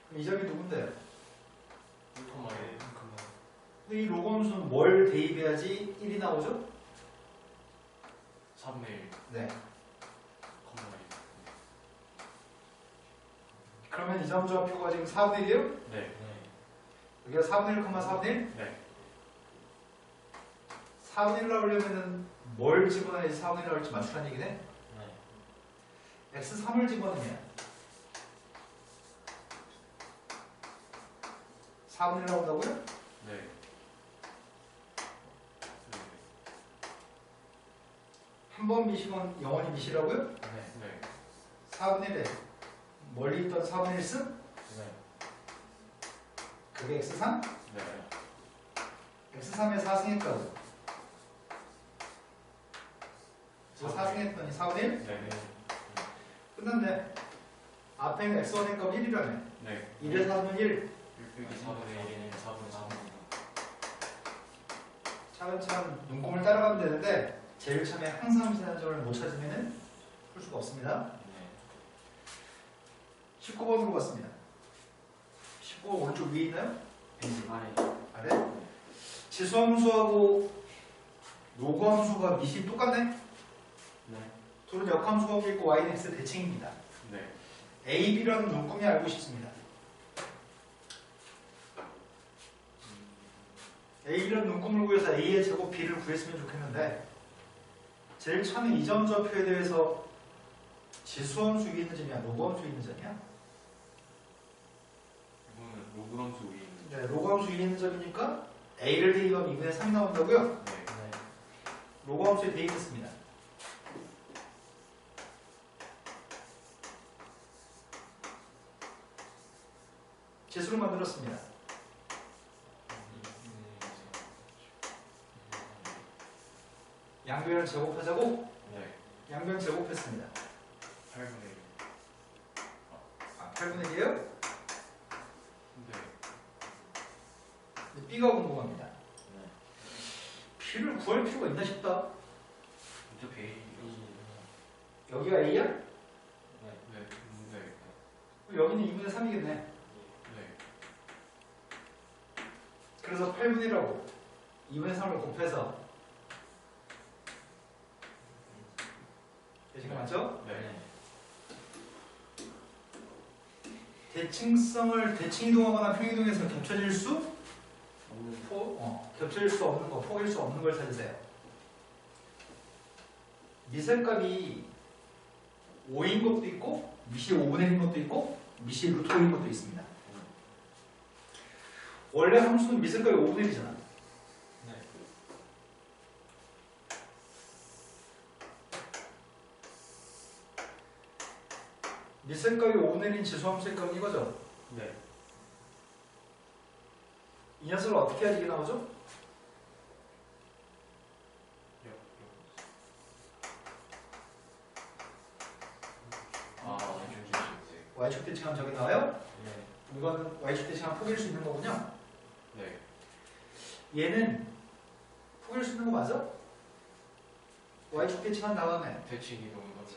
[SPEAKER 1] 그럼 이 점이 누군데요?
[SPEAKER 2] 1,0에
[SPEAKER 1] 근데 이 로그함수는 뭘 대입해야지 1이 나오죠?
[SPEAKER 2] 3일
[SPEAKER 1] 네.
[SPEAKER 2] 컴마일.
[SPEAKER 1] 그러면 이 점좌표가 지금 4분의 1이에요?
[SPEAKER 2] 네.
[SPEAKER 1] 여기가 4분의 1, 4분의 1?
[SPEAKER 2] 네.
[SPEAKER 1] 4분의 1 나오려면은 뭘 집어넣어야지 4분의 1 나올지 맞추라는 얘기네?
[SPEAKER 2] 네.
[SPEAKER 1] x3을 집어넣으면 4분의 1 나온다고요?
[SPEAKER 2] 네.
[SPEAKER 1] 한 번 미시면 영원히 미시라고요?
[SPEAKER 2] 네. 네.
[SPEAKER 1] 4분의 1에 멀리 있던 4분의 1승?
[SPEAKER 2] 네.
[SPEAKER 1] 그게 x3?
[SPEAKER 2] 네.
[SPEAKER 1] x3의 4승의 값. 이거 4승했더니 4분의 1?
[SPEAKER 2] 네.
[SPEAKER 1] 끝났네. 앞에 있는 x1의 값 1이라네.
[SPEAKER 2] 네.
[SPEAKER 1] 1의 4분의 1.
[SPEAKER 2] 여기 4분의 1이네. 4분의 4.
[SPEAKER 1] 차근차근 눈곱을 따라가면 되는데 제일 처음에 항상 지나는 점을 못 찾으면 풀 수가 없습니다.
[SPEAKER 2] 네.
[SPEAKER 1] 19번으로 갔습니다. 19번 오른쪽 위에 있나요?
[SPEAKER 2] 아래.
[SPEAKER 1] 아래? 지수함수하고 로그함수가 밑이 똑같네?
[SPEAKER 2] 네.
[SPEAKER 1] 둘은 역함수가 있고 y는 x 대칭입니다.
[SPEAKER 2] 네.
[SPEAKER 1] a, b라는 눈금이 알고 싶습니다. a, b라는 눈금을 구해서 a의 제곱 b를 구했으면 좋겠는데 제일 처음에 이 점 좌표에 대해서 지수함수 위에 있는 점이야? 로그함수 위에 있는 점이야?
[SPEAKER 2] 이거는 로그함수 위에 있는.
[SPEAKER 1] 네, 로그함수 위에 있는 점이니까 a를 대입하면 2분의 3이 나온다고요?
[SPEAKER 2] 네.
[SPEAKER 1] 로그함수에 대입했습니다. 제수를 만들었습니다. 양변을 제곱하자고
[SPEAKER 2] 네.
[SPEAKER 1] 양변 제곱했습니다.
[SPEAKER 2] 8분의 1.
[SPEAKER 1] 아, 8분의 1이에요?
[SPEAKER 2] 네.
[SPEAKER 1] b가 궁금합니다.
[SPEAKER 2] 네.
[SPEAKER 1] b를 구할 필요가 있나 싶다.
[SPEAKER 2] 어차피 A.
[SPEAKER 1] 여기가 a야?
[SPEAKER 2] 네. 네. 네.
[SPEAKER 1] 그럼 여기는 2분의 3이겠네.
[SPEAKER 2] 네.
[SPEAKER 1] 그래서 8분의 1하고 2분의 3을 곱해서 되신 거 맞죠?
[SPEAKER 2] 네.
[SPEAKER 1] 대칭성을 대칭이동하거나 평이동해서 겹쳐질 수?
[SPEAKER 2] 없는.
[SPEAKER 1] 겹쳐질 수 없는 거, 포기할 수 없는 걸 찾으세요. 미셀값이 5인 것도 있고 미시 5분의 1인 것도 있고 미시 루트 5인 것도 있습니다. 원래 함수는 미셀값이 5분의 1이잖아.
[SPEAKER 2] 네.
[SPEAKER 1] 미셀값이 5분의 1인 지수함수의 값은 이거죠.
[SPEAKER 2] 네.
[SPEAKER 1] 이 녀석을 어떻게 해야지 이게 나오죠? y축 대칭하면 저기 나와요?
[SPEAKER 2] 네.
[SPEAKER 1] 이거는 y축 대칭하면 포기할 수 있는 거군요.
[SPEAKER 2] 네.
[SPEAKER 1] 얘는 포기할 수 있는 거 맞아? y축 대칭한 다음에
[SPEAKER 2] 대칭 이동인 거죠.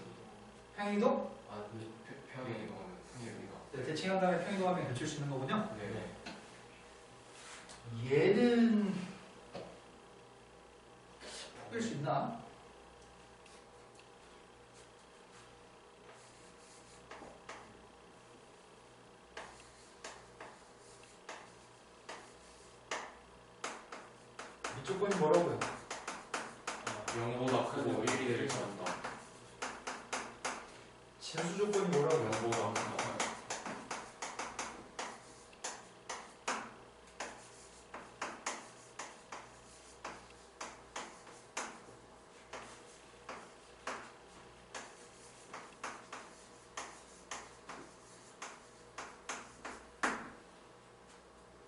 [SPEAKER 1] 평이동?
[SPEAKER 2] 아, 평행 이동하면 평행이가.
[SPEAKER 1] 네, 대칭한 다음에 평이동하면 겹칠 수 있는 거군요.
[SPEAKER 2] 네.
[SPEAKER 1] 얘는 포기할 수 있나? 이 조건이 뭐라고요?
[SPEAKER 2] 0보다 크고 1이 잘한다.
[SPEAKER 1] 진수 조건이 뭐라고요?
[SPEAKER 2] 0보다 크다.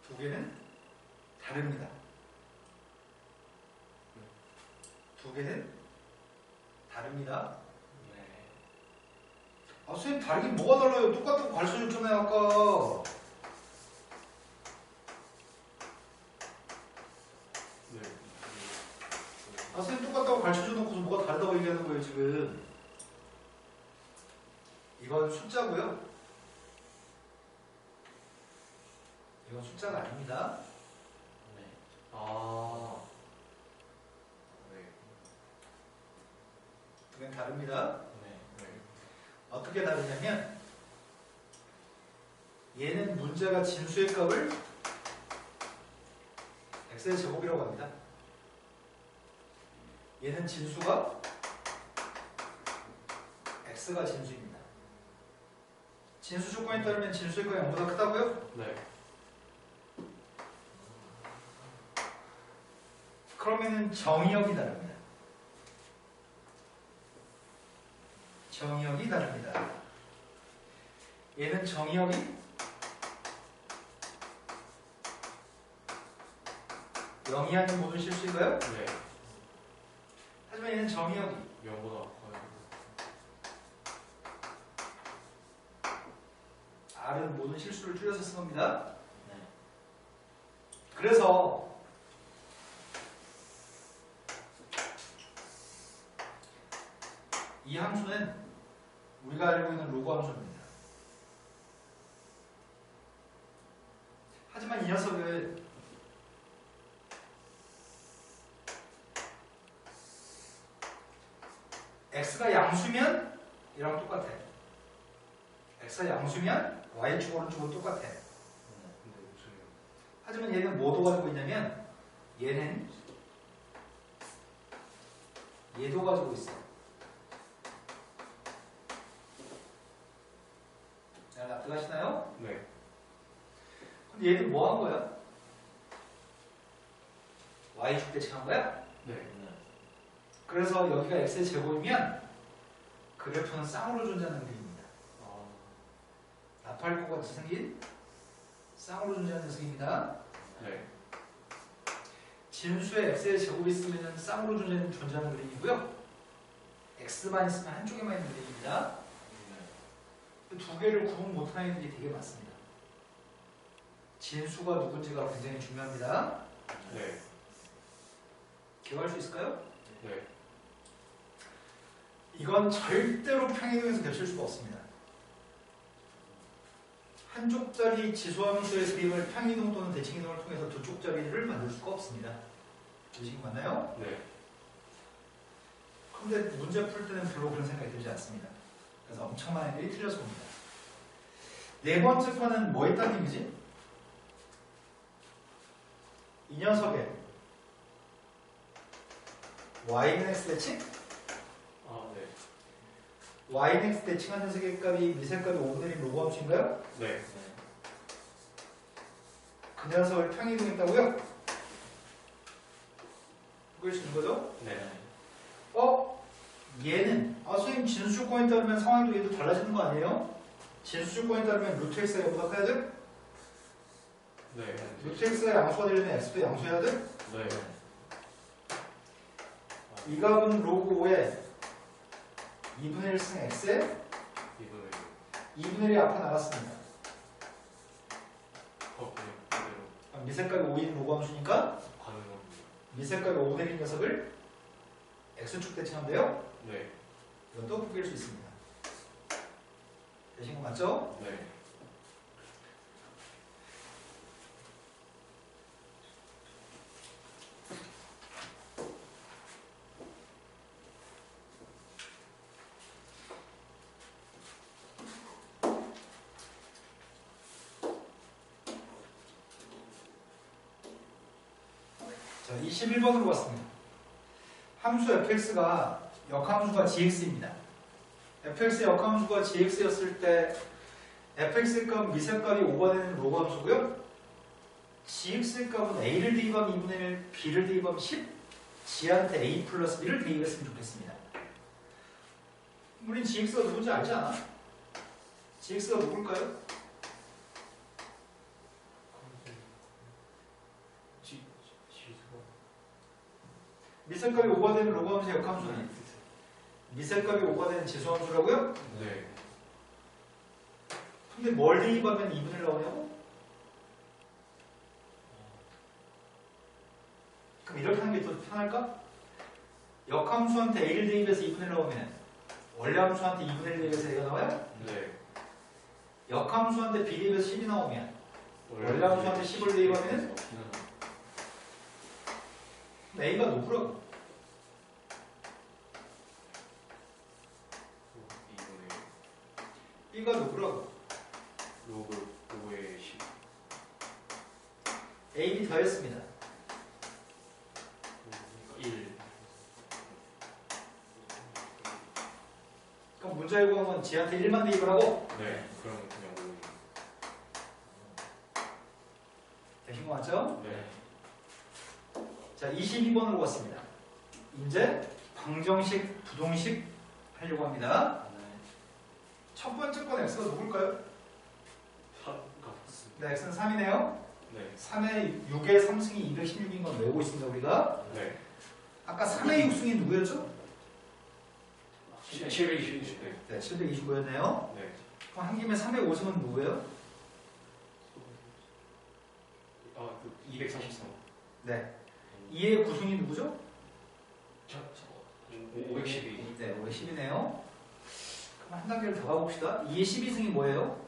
[SPEAKER 1] 두 개는 다릅니다. 두 개는 다릅니다.
[SPEAKER 2] 네.
[SPEAKER 1] 아, 선생님 다르긴 뭐가 달라요? 똑같다고 가르쳐 줬잖아요, 아까.
[SPEAKER 2] 네.
[SPEAKER 1] 아, 선생님 똑같다고 가르쳐 줘놓고서 뭐가 다르다고 얘기하는 거예요, 지금. 이건 숫자고요. 이건 숫자가 아닙니다.
[SPEAKER 2] 네. 아. 네.
[SPEAKER 1] 두 개는 다릅니다.
[SPEAKER 2] 네. 네.
[SPEAKER 1] 어떻게 다르냐면 얘는 문제가 진수의 값을 x의 제곱이라고 합니다. 얘는 진수가 x가 진수입니다. 진수 조건에 따르면 진수의 값이 0보다 크다고요?
[SPEAKER 2] 네.
[SPEAKER 1] 그러면은 정의역이 다릅니다. 정의역이 다릅니다. 얘는 정의역이 0이 아닌 모든 실수인가요?
[SPEAKER 2] 네.
[SPEAKER 1] 하지만 얘는 정의역이
[SPEAKER 2] 0보다 커요.
[SPEAKER 1] R은 모든 실수를 줄여서 쓴 겁니다.
[SPEAKER 3] 네.
[SPEAKER 1] 그래서 이 함수는 우리가 알고 있는 로그 함수입니다. 하지만 이 녀석은 x가 양수면 이랑 똑같아. x가 양수면 y축 오른쪽은 똑같아.
[SPEAKER 2] 근데 무슨
[SPEAKER 1] 하지만 얘는 뭐 가지고 있냐면 얘는 얘도 가지고 있어. 자, 납득하시나요?
[SPEAKER 2] 네.
[SPEAKER 1] 근데 얘는 뭐 한 거야? y축 대칭한 거야?
[SPEAKER 2] 네.
[SPEAKER 1] 그래서 여기가 x의 제곱이면 그래프는 쌍으로 존재하는 그림입니다.
[SPEAKER 2] 아,
[SPEAKER 1] 나팔과 같이 생긴 쌍으로 존재하는 녀석입니다.
[SPEAKER 2] 네.
[SPEAKER 1] 진수에 x의 제곱이 있으면 쌍으로 존재하는 그림이고요. x만 있으면 한쪽에만 있는 그림입니다. 두 개를 구분 못하는 애들이 되게 많습니다. 진수가 누군지가 굉장히 중요합니다.
[SPEAKER 2] 네.
[SPEAKER 1] 기억할 수 있을까요?
[SPEAKER 2] 네.
[SPEAKER 1] 이건 절대로 평행에서 겹칠 수가 없습니다. 한 쪽짜리 지수함수의 그림을 평이동 또는 대칭이동을 통해서 두 쪽짜리를 만들 수가 없습니다. 의식 맞나요?
[SPEAKER 2] 네.
[SPEAKER 1] 근데 문제 풀 때는 별로 그런 생각이 들지 않습니다. 그래서 엄청 많은 애들이 틀려서 옵니다. 네 번째 거는 뭐 했다는 얘기지? 이 녀석의 y는 x 대칭?
[SPEAKER 2] 아, 네.
[SPEAKER 1] y는 x 대칭한 녀석의 값이 미세값이 5분의 1 로그 함수인가요?
[SPEAKER 2] 네.
[SPEAKER 1] 그 녀석을 평이동했다고요? 그걸 쓰는 거죠?
[SPEAKER 2] 네.
[SPEAKER 1] 얘는 선생님 진수조건에 따르면 상황도 얘도 달라지는 거 아니에요? 진수조건에 따르면 루트 x가 얘보다 커야 돼?
[SPEAKER 2] 네.
[SPEAKER 1] 루트 x가 양수가 되려면 x도 양수해야 돼?
[SPEAKER 2] 네.
[SPEAKER 1] 이 값은 로그 5에 2분의 1 승 x에
[SPEAKER 2] 이번에
[SPEAKER 1] 2분의 1이 앞에 나갔습니다.
[SPEAKER 2] 그대로
[SPEAKER 1] 그럼 미세값이 5인 로그 함수니까
[SPEAKER 2] 가능합니다.
[SPEAKER 1] 미세값이 5분의 1 녀석을 x축 대칭하면 돼요?
[SPEAKER 2] 네.
[SPEAKER 1] 이것도 구길 수 있습니다. 되신 거 맞죠?
[SPEAKER 2] 네.
[SPEAKER 1] 자, 21번으로 왔습니다. 함수 fx가 역함수가 gx입니다. fx의 역함수가 gx였을 때 fx의 값 미세값이 5가 되는 로그 함수고요. gx의 값은 a를 대입하면 2분의 1, b를 대입하면 10, g한테 a 플러스 b를 대입했으면 좋겠습니다. 우린 gx가 누군지 알지 않아? gx가 누굴까요? 미세값이 5가 되는 로그 함수의 역함수는 미세값이 5가 되는 지수함수라고요?
[SPEAKER 2] 네.
[SPEAKER 1] 근데 뭘 대입하면 2분의 1 나오냐고? 그럼 이렇게 하는 게 더 편할까? 역함수한테 a를 대입해서 2분의 1 나오면 원래 함수한테 2분의 1 대입해서 a가 나와요?
[SPEAKER 2] 네.
[SPEAKER 1] 역함수한테 b 대입해서 10이 나오면 원래 함수한테 10을 대입하면 a가 누구라고? b가 누구라고?
[SPEAKER 2] 로그 5에 10.
[SPEAKER 1] a, b 더했습니다.
[SPEAKER 2] 1.
[SPEAKER 1] 그럼 문자의 구함은 g한테 1만 대입을 하고
[SPEAKER 2] 네. 그럼 그냥 5.
[SPEAKER 1] 되신 거 맞죠?
[SPEAKER 2] 네.
[SPEAKER 1] 자, 22번으로 왔습니다. 이제 방정식, 부동식 하려고 합니다. 첫 번째 건 x가 누굴까요?
[SPEAKER 2] 3 같습니다.
[SPEAKER 1] 네, x는 3이네요.
[SPEAKER 2] 네.
[SPEAKER 1] 3의 6의 3승이 216인 건 외우고 있습니다 우리가.
[SPEAKER 2] 네.
[SPEAKER 1] 아까 3의 6승이 누구였죠?
[SPEAKER 2] 720. 네.
[SPEAKER 1] 네, 729였네요.
[SPEAKER 2] 네.
[SPEAKER 1] 그럼 한 김에 3의 5승은 누구예요?
[SPEAKER 2] 아, 그 243.
[SPEAKER 1] 네. 2의 9승이 누구죠?
[SPEAKER 2] 512.
[SPEAKER 1] 네, 510이네요. 그럼 한 단계를 더 가봅시다. 2의 12승이 뭐예요?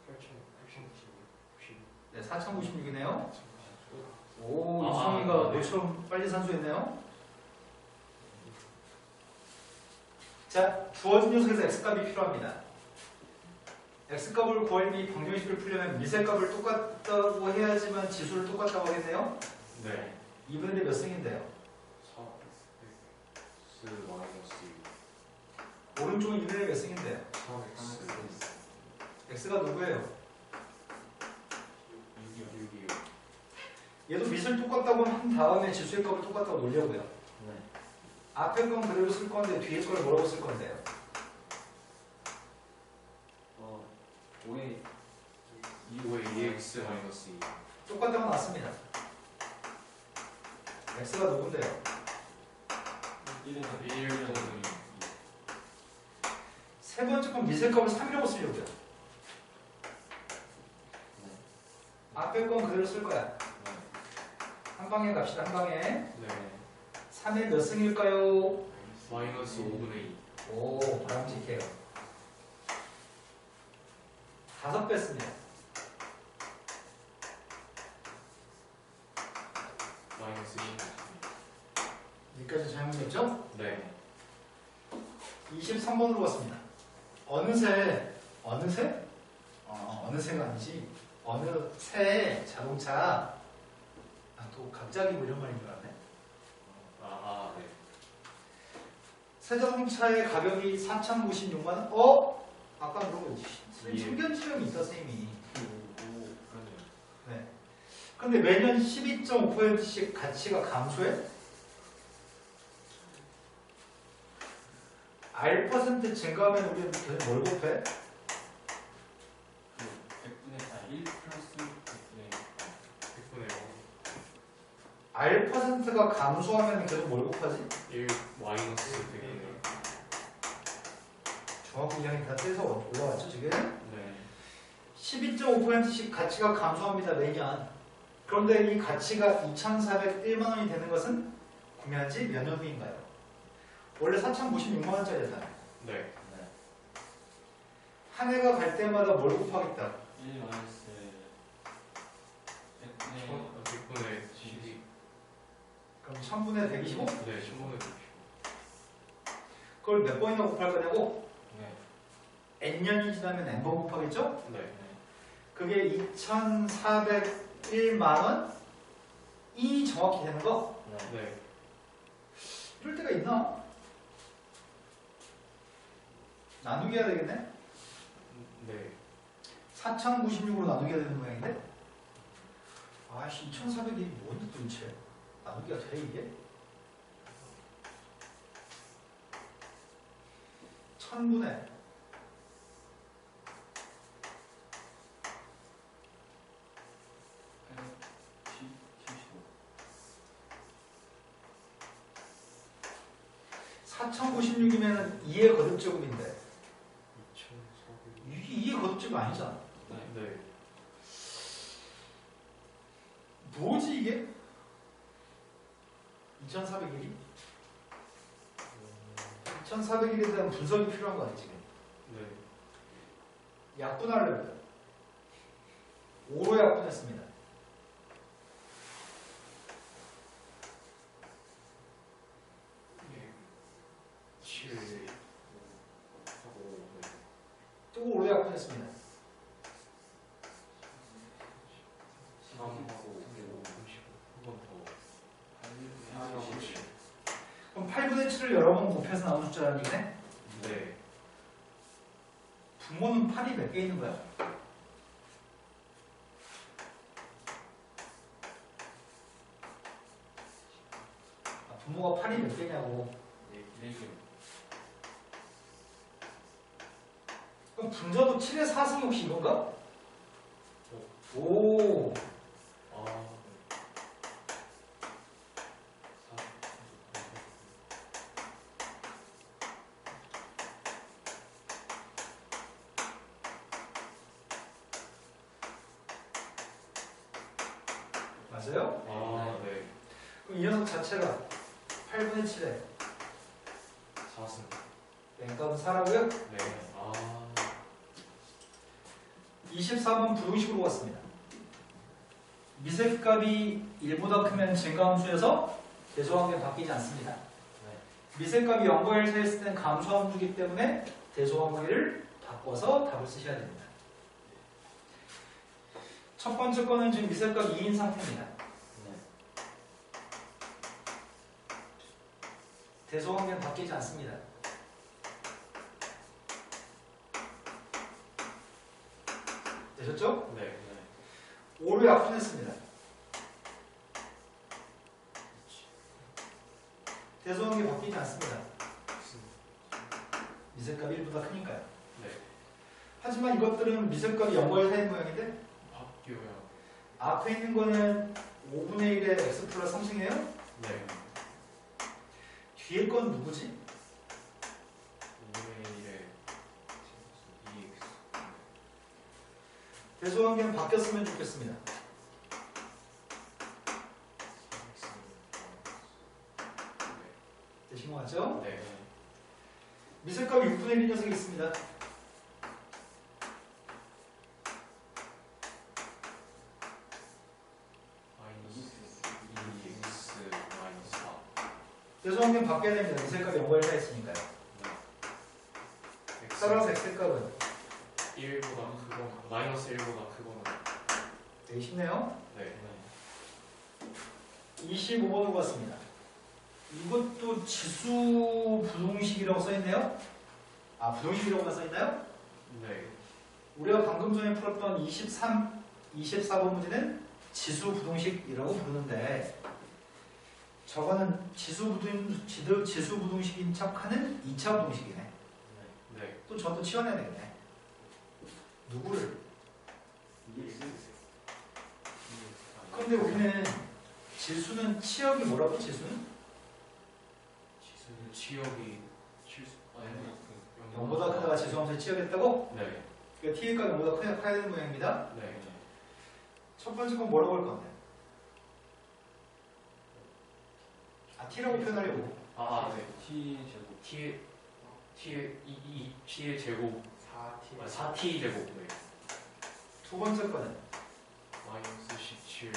[SPEAKER 2] 8,890.
[SPEAKER 1] 네, 4096이네요. 오,
[SPEAKER 2] 아,
[SPEAKER 1] 이승희가
[SPEAKER 2] 네.
[SPEAKER 1] 너처럼 빨리 산수했네요. 자, 주어진 녀석에서 x값이 필요합니다. x값을 구할 비 방정식을 풀려면 미세값을 똑같다고 해야지만 지수를 똑같다고 하겠네요.
[SPEAKER 2] 네.
[SPEAKER 1] 2분의 1이 몇 승인데요?
[SPEAKER 2] 4 마이너스
[SPEAKER 1] 오른쪽은 2분의 1이 몇 승인데요?
[SPEAKER 2] 4x
[SPEAKER 1] x가 누구예요?
[SPEAKER 2] 6이요.
[SPEAKER 1] 얘도 밑을 똑같다고 한 다음에 지수의 값을 똑같다고 놓으려고요.
[SPEAKER 3] 네.
[SPEAKER 1] 앞에 건 그대로 쓸 건데 뒤에 걸 뭐라고 쓸 건데요?
[SPEAKER 3] 5에
[SPEAKER 2] 2의 2x 마이너스 2.
[SPEAKER 1] 똑같다고 나왔습니다. x가 누군데요?
[SPEAKER 2] 1은
[SPEAKER 1] 세 번째 건 밑의 값을 3이라고 쓰려고요. 앞에 건 그대로 쓸 거야. 한 방에 갑시다. 한 방에.
[SPEAKER 2] 네.
[SPEAKER 1] 3의 몇 승일까요?
[SPEAKER 2] 마이너스 5분의 2.
[SPEAKER 1] 오, 바람직해요. 5 뺐습니다.
[SPEAKER 2] 마이너스
[SPEAKER 1] 여기까지 잘못했죠?
[SPEAKER 2] 10. 네.
[SPEAKER 1] 23번으로 갔습니다. 어느새 어느새가 아니지. 어느 새 자동차 또 갑자기 뭐 이런 말인 줄 알았네.
[SPEAKER 2] 네.
[SPEAKER 1] 새 자동차의 가격이 4,096만 원? 아까 그런 거 청견 채용이 있다 쌤이.
[SPEAKER 2] 그러네요.
[SPEAKER 1] 네. 근데 매년 12.5%씩 가치가 감소해? R% 증가하면 우리는 계속 뭘 곱해?
[SPEAKER 3] 100분의 1 플러스 100분의
[SPEAKER 1] R%가 감소하면 계속 뭘 곱하지?
[SPEAKER 2] 1 마이너스 100분의
[SPEAKER 1] 정확히 그냥 다 떼서 올라왔죠 지금?
[SPEAKER 2] 네.
[SPEAKER 1] 12.5%씩 가치가 감소합니다 매년. 그런데 이 가치가 2,401만 원이 되는 것은 구매한 지 몇 년 후인가요? 원래 4,096만 원짜리였잖아요.
[SPEAKER 2] 네.
[SPEAKER 1] 한 해가 갈 때마다 뭘 곱하겠다?
[SPEAKER 3] 1 마이너스 100분의
[SPEAKER 2] 100분의 12.
[SPEAKER 1] 그럼 1000분의 125?
[SPEAKER 2] 네, 10분의 125.
[SPEAKER 1] 그걸 몇 번이나 곱할 거냐고?
[SPEAKER 3] 네.
[SPEAKER 1] n년이 지나면 n번 곱하겠죠?
[SPEAKER 2] 네.
[SPEAKER 1] 그게 2,401만 원이 정확히 되는 거?
[SPEAKER 2] 네.
[SPEAKER 1] 이럴 때가 있나? 나누기 해야 되겠네?
[SPEAKER 2] 네.
[SPEAKER 1] 4,096으로 나누기 해야 되는 모양인데? 아씨 2,400이 뭔지 도대체 나누기가 돼 이게? 1000분의 4,096이면 2의 거듭제곱인데
[SPEAKER 2] 2,400.
[SPEAKER 1] 2의 거듭제곱 아니잖아.
[SPEAKER 2] 네.
[SPEAKER 1] 뭐지 이게? 2,401이? 2,401에 대한 분석이 필요한 거 아니지 지금?
[SPEAKER 2] 네.
[SPEAKER 1] 약분하려고요. 5로 약분했습니다.
[SPEAKER 2] 네. 7 하고 네.
[SPEAKER 1] 또 5로 약분했습니다.
[SPEAKER 2] 3하고 5, 30. 한번 더.
[SPEAKER 1] 그럼 8분의 7을 여러 번 곱해서 나온 숫자라는 얘기네?
[SPEAKER 2] 네.
[SPEAKER 1] 분모는 8이 몇 개 있는 거야? 분모가 8이 몇 개냐고.
[SPEAKER 3] 네.
[SPEAKER 1] 그럼 분자도 7의 4승이 혹시 이건가? 오.
[SPEAKER 2] 아,
[SPEAKER 1] 맞아요?
[SPEAKER 2] 네.
[SPEAKER 1] 그럼 이 녀석 자체가 8분의 7에
[SPEAKER 2] 4승.
[SPEAKER 1] n값은 4라고요?
[SPEAKER 2] 네. 아,
[SPEAKER 1] 24번 부등식으로 왔습니다. 미색값이 1보다 크면 증가함수에서 대소함수는 바뀌지 않습니다. 미색값이 0과 1 사이에 있을 때는 감소함수이기 때문에 대소함수를 바꿔서 답을 쓰셔야 됩니다. 첫 번째 거는 지금 미색값 2인 상태입니다. 대소함수는 바뀌지 않습니다. 되셨죠?
[SPEAKER 2] 네.
[SPEAKER 1] 5로 약분했습니다. 대소함수는 바뀌지 않습니다. 미색값이 1보다 크니까요.
[SPEAKER 2] 네.
[SPEAKER 1] 하지만 이것들은 미색값이 0과 1 사이인 모양인데
[SPEAKER 2] 바뀌어요.
[SPEAKER 1] 앞에 있는 거는 5분의 1의 x 플러스 3승이에요?
[SPEAKER 2] 네.
[SPEAKER 1] 뒤에 건 누구지?
[SPEAKER 2] 5분의 1에 2x.
[SPEAKER 1] 대소관계는 바뀌었으면 좋겠습니다. 되신 거 맞죠?
[SPEAKER 2] 네.
[SPEAKER 1] 미색값 6분의 1 녀석이 있습니다.
[SPEAKER 2] 마이너스 2x 마이너스 4.
[SPEAKER 1] 대소관계는 바뀌어야 됩니다. 미색값 0과 1 사이 있으니까요. 따라서 x값은
[SPEAKER 2] 1보다 크거나 마이너스 1보다 크거나.
[SPEAKER 1] 되게 쉽네요.
[SPEAKER 2] 네.
[SPEAKER 1] 25번으로 갔습니다. 이것도 지수 부동식이라고 써있네요. 아, 부동식이라고만 써있나요?
[SPEAKER 2] 네.
[SPEAKER 1] 우리가 방금 전에 풀었던 24번 문제는 지수 부동식이라고 부르는데 저거는 지수 부동식인 척하는 2차 부동식이네.
[SPEAKER 2] 네.
[SPEAKER 1] 또 저도 치워내야 되겠네. 누구를? 그런데 우리는 지수는 치역이 뭐라고? 지수는?
[SPEAKER 2] 지수는 치역이 실수. 아니,
[SPEAKER 1] 0보다 크다가 지수함수에 치역했다고?
[SPEAKER 2] 네.
[SPEAKER 1] 그러니까 t가 0보다 커야 되는 모양입니다.
[SPEAKER 2] 네.
[SPEAKER 1] 첫 번째 건 뭐라고 할 건데? 아, t라고 표현하려고.
[SPEAKER 2] 아, 네. t 제곱. t의 제곱. 4t. 4t 제곱. 네.
[SPEAKER 1] 두 번째 거는
[SPEAKER 2] 마이너스 17t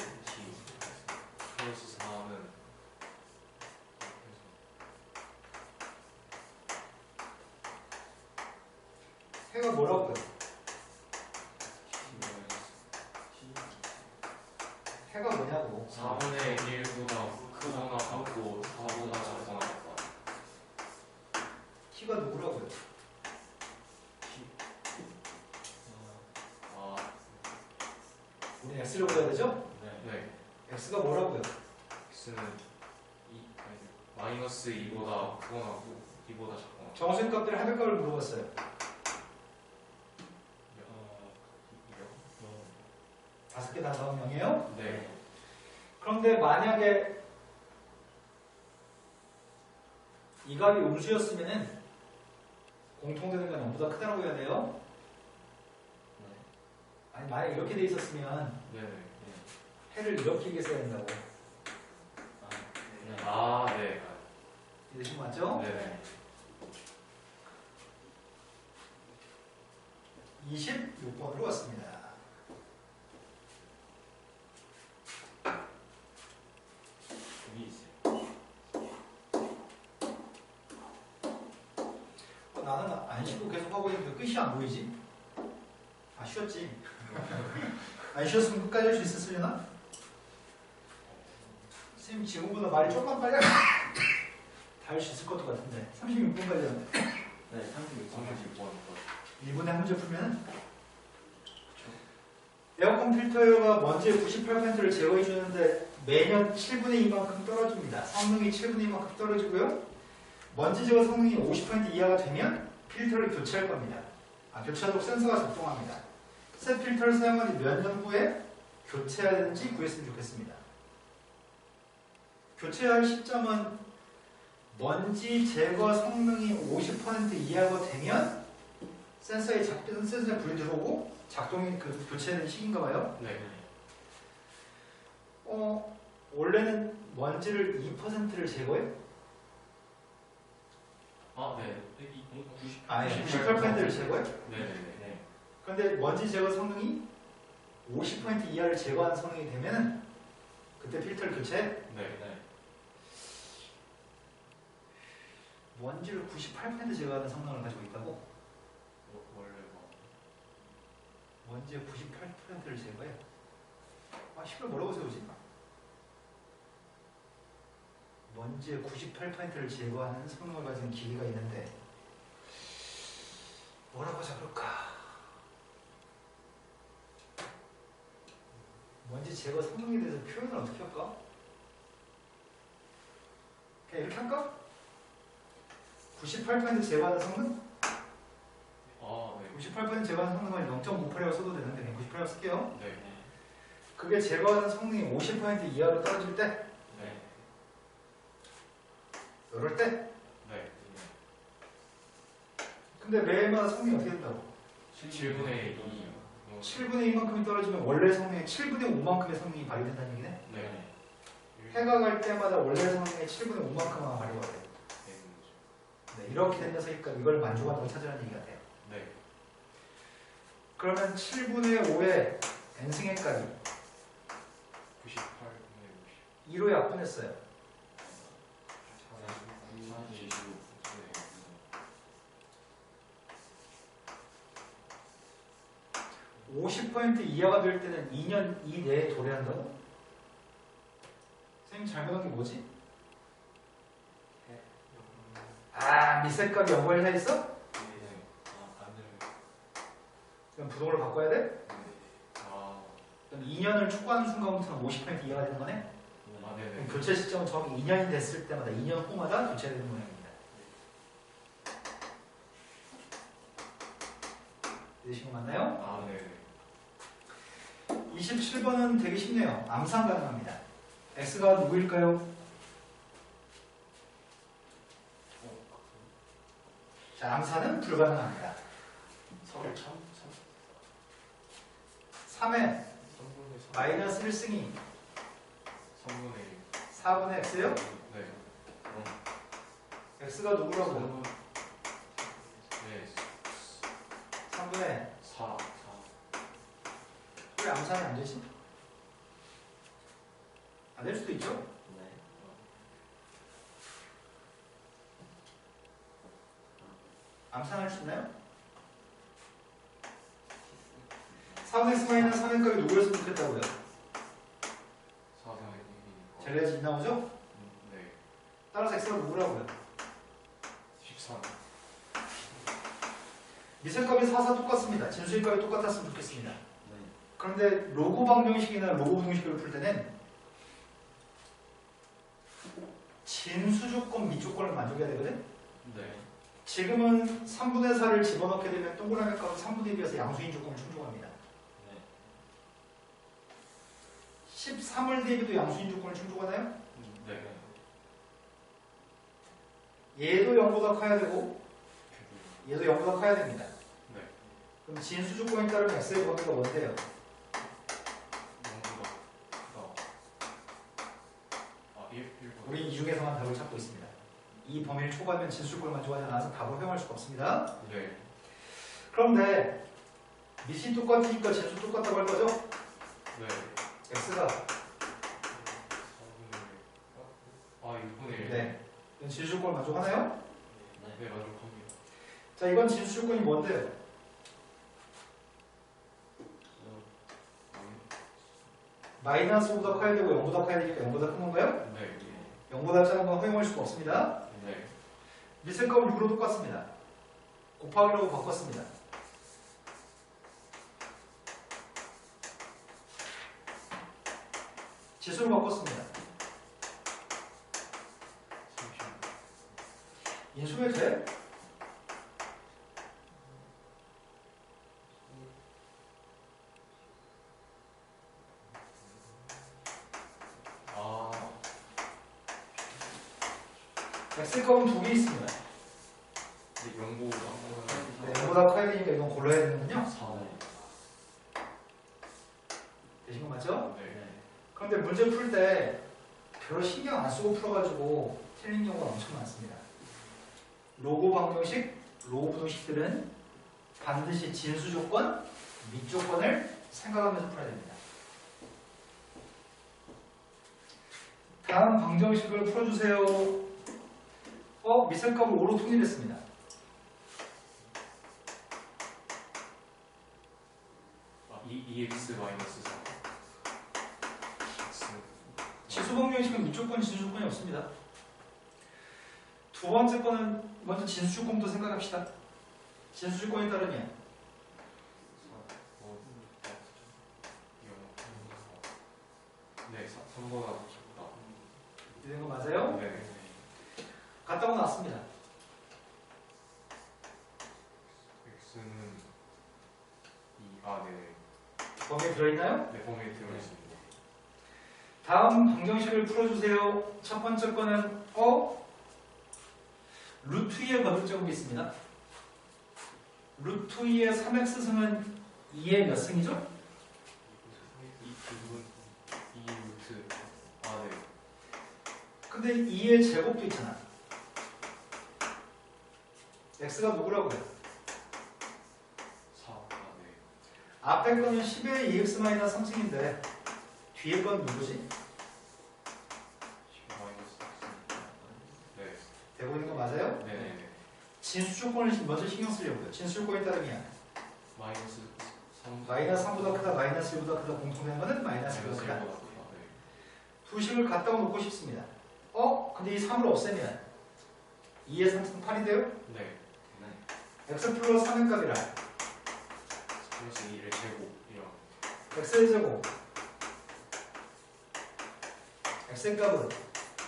[SPEAKER 2] 플러스 4는
[SPEAKER 1] 해가 뭐라고요? 해가 뭐냐고.
[SPEAKER 2] 4분의 1보다 크거나 같고 4보다 작거나 같다.
[SPEAKER 1] t가 누구라고요?
[SPEAKER 2] 아,
[SPEAKER 1] 우리 x라고 해야 되죠?
[SPEAKER 2] 네.
[SPEAKER 1] x가 뭐라고요?
[SPEAKER 2] x는 마이너스 2보다 크거나 같고 2보다 작거나.
[SPEAKER 1] 정수값들 합의값을 물어봤어요. 다섯 개 다 나온 0이에요?
[SPEAKER 2] 네.
[SPEAKER 1] 그런데 만약에 이 값이 음수였으면은 공통되는 건 0보다 크다고 해야 돼요? 아니 만약 이렇게 돼 있었으면
[SPEAKER 2] 네네.
[SPEAKER 1] 해를 이렇게 얘기했어야 된다고.
[SPEAKER 2] 아, 네.
[SPEAKER 1] 이해되신 거 맞죠?
[SPEAKER 2] 네네.
[SPEAKER 1] 26번으로 왔습니다. 나는 안 쉬고 계속 하고 있는데 끝이 안 보이지? 아, 쉬었지. 안 쉬었으면 끝까지 할 수 있었으려나? 선생님 지금보다 말이 조금만 빨리 다 할 수 있을 것도 같은데 36분까지 하는데
[SPEAKER 3] 네, 36번.
[SPEAKER 1] 1분에 한 문제 풀면 에어컨 필터가 먼지의 98%를 제거해 주는데 매년 7분의 2만큼 떨어집니다. 성능이 7분의 2만큼 떨어지고요. 먼지 제거 성능이 50% 이하가 되면 필터를 교체할 겁니다. 교체하도록 센서가 작동합니다. 새 필터를 사용한 뒤 몇 년 후에 교체해야 되는지 구했으면 좋겠습니다. 교체할 시점은 먼지 제거 성능이 50% 이하가 되면 센서에 불이 들어오고 작동이 교체되는 시기인가 봐요.
[SPEAKER 2] 네.
[SPEAKER 1] 원래는 먼지를 2%를 제거해요?
[SPEAKER 2] 아, 네.
[SPEAKER 1] 아니, 98%를 제거해요?
[SPEAKER 2] 네네네.
[SPEAKER 1] 그런데 먼지 제거 성능이 50% 이하를 제거하는 성능이 되면은 그때 필터를 교체해?
[SPEAKER 2] 네.
[SPEAKER 1] 먼지를 98% 제거하는 성능을 가지고 있다고?
[SPEAKER 2] 원래 뭐.
[SPEAKER 1] 먼지의 98%를 제거해? 식을 뭐라고 세우지? 먼지의 98%를 제거하는 성능을 가진 기기가 있는데 뭐라고 적을까? 먼지 제거 성능에 대해서 표현을 어떻게 할까? 그냥 이렇게 할까? 98% 제거하는 성능?
[SPEAKER 2] 아, 네.
[SPEAKER 1] 98% 제거하는 성능은 0.58이라고 써도 되는데 그냥 98이라고 쓸게요.
[SPEAKER 2] 네.
[SPEAKER 1] 그게 제거하는 성능이 50% 이하로 떨어질 때,
[SPEAKER 2] 네.
[SPEAKER 1] 이럴 때.
[SPEAKER 2] 네.
[SPEAKER 1] 근데 매일마다 성능이 어떻게 된다고?
[SPEAKER 2] 7분의 2.
[SPEAKER 1] 7분의 2만큼이 떨어지면 원래 성능의 7분의 5만큼의 성능이 발휘된다는 얘기네?
[SPEAKER 2] 네.
[SPEAKER 1] 해가 갈 때마다 원래 성능의 7분의 5만큼만 발휘가 돼요. 네, 이렇게 되면서 그러니까 이걸 만족하는 걸 찾으라는 얘기 같아요.
[SPEAKER 2] 네.
[SPEAKER 1] 그러면 7분의 5의 n승의 값이
[SPEAKER 2] 98분의
[SPEAKER 1] 2로 약분했어요. 50% 이하가 될 때는 2년 이내에 도래한다고? 선생님 잘못한 게 뭐지? 미세값이 0과 1 사이 있어? 그럼 부동을 바꿔야 돼? 그럼 2년을 초과하는 순간부터는 50% 이하가 되는 거네? 그럼 교체 시점은 정확히 2년이 됐을 때마다 2년 후마다 교체되는 모양입니다. 이해되신 거 맞나요?
[SPEAKER 2] 네.
[SPEAKER 1] 27번은 되게 쉽네요. 암산 가능합니다. x가 누구일까요? 자, 암산은 불가능합니다. 3에 마이너스 1승이 4분의 x요?
[SPEAKER 2] 네.
[SPEAKER 1] x가 누구라고?
[SPEAKER 2] 네.
[SPEAKER 1] 3분의
[SPEAKER 2] 4.
[SPEAKER 1] 왜 암산이 안 되지? 안 될 수도 있죠? 암산할 수 있나요? 4분의 x 마이너스 3의 값이 누구였으면 좋겠다고요?
[SPEAKER 2] 4분의 1이.
[SPEAKER 1] 젤레지 나오죠?
[SPEAKER 2] 네.
[SPEAKER 1] 따라서 x가 누구라고요?
[SPEAKER 2] 13.
[SPEAKER 1] 미세값이 4, 4 똑같습니다. 진수의 값이 똑같았으면 좋겠습니다. 그런데 로고 방정식이나 로고 부등식을 풀 때는 진수 조건, 미 조건을 만족해야 되거든?
[SPEAKER 2] 네.
[SPEAKER 1] 지금은 3분의 4를 집어넣게 되면 동그라미 값은 3분의 1이어서 양수인 조건을 충족합니다. 13을 대비도 양수인 조건을 충족하나요?
[SPEAKER 2] 네.
[SPEAKER 1] 얘도 0보다 커야 되고 얘도 0보다 커야 됩니다.
[SPEAKER 2] 네.
[SPEAKER 1] 그럼 진수 조건에 따르면 x의 범위가 뭔데요? 우리 이 중에서만 답을 찾고 있습니다. 이 범위를 초과하면 진수 조건을 만족하지 않아서 답을 활용할 수가 없습니다.
[SPEAKER 2] 네.
[SPEAKER 1] 그런데 밑이 똑같으니까 진수 똑같다고 할 거죠?
[SPEAKER 2] 네.
[SPEAKER 1] x가
[SPEAKER 2] 6분의 1.
[SPEAKER 1] 네. 이건 진수 조건을 만족하나요?
[SPEAKER 2] 네, 만족합니다.
[SPEAKER 1] 자, 이건 진수 조건이 뭔데요? 마이너스보다 커야 되고 0보다 커야 되니까 0보다 큰 건가요?
[SPEAKER 2] 네.
[SPEAKER 1] 0보다 작은 건 허용할 수가 없습니다.
[SPEAKER 2] 네.
[SPEAKER 1] 미세값은 6으로 똑같습니다. 곱하기라고 바꿨습니다. 지수로 바꿨습니다. 인수해도 돼? x값은 두 개 있습니다.
[SPEAKER 2] 근데 연고가
[SPEAKER 1] 네, 0보다 커야 되니까 이건 골라야 되는군요.
[SPEAKER 2] 4네.
[SPEAKER 1] 되신 거 맞죠?
[SPEAKER 2] 네.
[SPEAKER 1] 그런데 문제 풀 때 별로 신경 안 쓰고 풀어가지고 틀린 경우가 엄청 많습니다. 로고 방정식, 로고 부등식들은 반드시 진수 조건, 밑 조건을 생각하면서 풀어야 됩니다. 다음 방정식을 풀어주세요. 미셀값을 5로 통일했습니다.
[SPEAKER 2] 아, 2x 마이너스 4.
[SPEAKER 1] 지수 방정식은 밑 조건, 진수 조건이 없습니다. 두 번째 거는 먼저 진수 조건부터 생각합시다. 진수 조건에 따르면
[SPEAKER 2] 네, 3보다 작다.
[SPEAKER 1] 이런 거 맞아요?
[SPEAKER 2] 네.
[SPEAKER 1] 같다고 나왔습니다.
[SPEAKER 2] x는 2, 아, 네.
[SPEAKER 1] 범위에 들어있나요?
[SPEAKER 2] 네, 범위에 들어있습니다.
[SPEAKER 1] 다음 방정식을 풀어주세요. 첫 번째 거는 루트 2의 거듭제곱이 있습니다. 루트 2의 3x승은 2의 몇 승이죠?
[SPEAKER 2] 2 루트. 아, 네.
[SPEAKER 1] 근데 2의 제곱도 있잖아. x가 누구라고 해요?
[SPEAKER 2] 4. 아, 네.
[SPEAKER 1] 앞에 거는 10의 2x-3승인데 뒤에 건 누구지?
[SPEAKER 2] 10 마이너스 4. 네.
[SPEAKER 1] 되고 있는 거 맞아요?
[SPEAKER 2] 네네네.
[SPEAKER 1] 진수 조건을 먼저 신경 쓰려고요. 진수 조건에 따르면
[SPEAKER 2] 마이너스 3.
[SPEAKER 1] 마이너스 3보다 크다, 마이너스 1보다 크다 공통된 거는 마이너스 1보다 크다.
[SPEAKER 2] 네.
[SPEAKER 1] 두 식을 갖다 놓고 싶습니다. 근데 이 3을 없애면 2의 3승 8이 돼요?
[SPEAKER 2] 네.
[SPEAKER 1] x 플러스 3의 값이라
[SPEAKER 2] 플러스 2를 제곱이랑
[SPEAKER 1] x의 제곱 x의 값은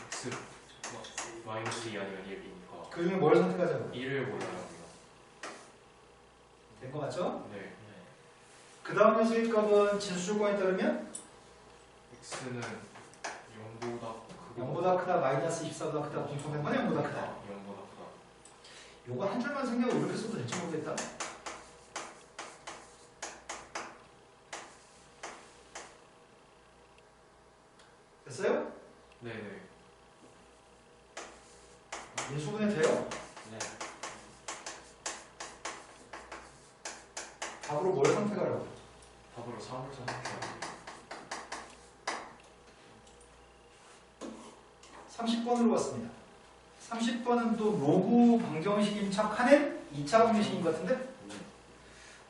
[SPEAKER 2] x 마이너스 2 아니면 1이니까
[SPEAKER 1] 그 중에 뭘 선택하자고요?
[SPEAKER 2] 1을 몰라야 합니다.
[SPEAKER 1] 된 거 맞죠?
[SPEAKER 2] 네.
[SPEAKER 1] 그 다음 녀석의 값은 진수 조건에 따르면
[SPEAKER 2] x는 0보다 크고
[SPEAKER 1] 0보다 크다, 마이너스 24보다 크다 공통된 건 0보다 크다.
[SPEAKER 2] 0보다 크다.
[SPEAKER 1] 요거 한 줄만 생략하고 이렇게 써도 될지 모르겠다. 됐어요?
[SPEAKER 2] 네네.
[SPEAKER 1] 인수분해 돼요?
[SPEAKER 2] 네.
[SPEAKER 1] 답으로 뭘 선택하라고?
[SPEAKER 2] 답으로 3을 선택해야 돼요.
[SPEAKER 1] 30번으로 왔습니다. 30번은 또 로그 방정식인 척 하는 2차 방정식인 것 같은데?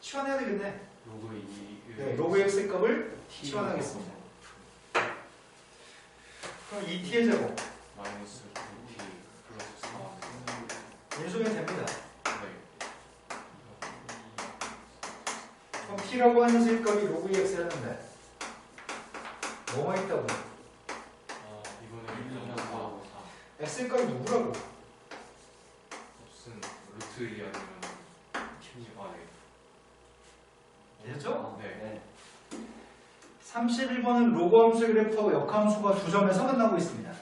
[SPEAKER 1] 치환해야 되겠네.
[SPEAKER 2] 로그 2.
[SPEAKER 1] 네, 로그 x의 값을 치환하겠습니다. 그럼 2t의 제곱
[SPEAKER 2] 마이너스 2t 플러스 4.
[SPEAKER 1] 인수분해 됩니다.
[SPEAKER 2] 네.
[SPEAKER 1] 그럼 t라고 하는 녀석의 값이 로그 2x였는데 뭐가 있다고?
[SPEAKER 2] 아, 이거는 1.4.
[SPEAKER 1] x의 값이 누구라고?
[SPEAKER 2] 값은 루트 2 아니면 16. 아, 네.
[SPEAKER 1] 되셨죠?
[SPEAKER 2] 네.
[SPEAKER 1] 31번은 로그 함수의 그래프하고 역함수가 두 점에서 만나고 있습니다.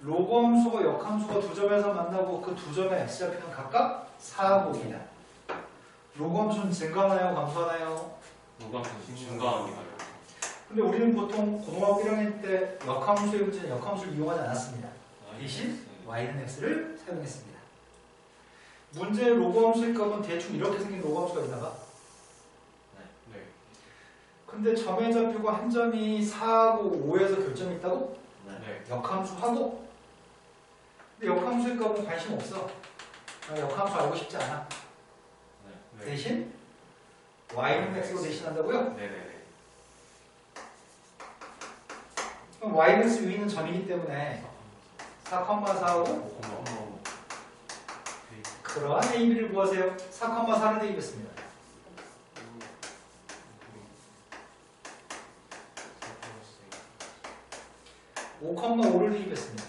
[SPEAKER 1] 로그 함수가 역함수가 두 점에서 만나고 그 두 점의 x좌표는 각각 4하고 5입니다. 로그 함수는 증가하나요? 감소하나요?
[SPEAKER 2] 로그함수는 증가합니다.
[SPEAKER 1] 근데 우리는 보통 고등학교 1학년 때 역함수의 문제는 역함수를 이용하지 않았습니다. 대신 y는 x를 사용했습니다. 문제의 로그 함수의 값은 대충 이렇게 생긴 로그 함수가 있나봐.
[SPEAKER 2] 네.
[SPEAKER 1] 근데 점의 좌표가 한 점이 4하고 5에서 교점이 있다고?
[SPEAKER 2] 네.
[SPEAKER 1] 역함수하고? 근데 역함수의 값은 관심 없어. 나 역함수 알고 싶지 않아.
[SPEAKER 2] 네.
[SPEAKER 1] 대신 y는 x로 대신한다고요?
[SPEAKER 2] 네네네.
[SPEAKER 1] 그럼 y는 x 위에 있는 점이기 때문에 4,4하고
[SPEAKER 2] 5,5.
[SPEAKER 1] 그러한 ab를 구하세요. 4,4를 대입했습니다. 5,5를 대입했습니다.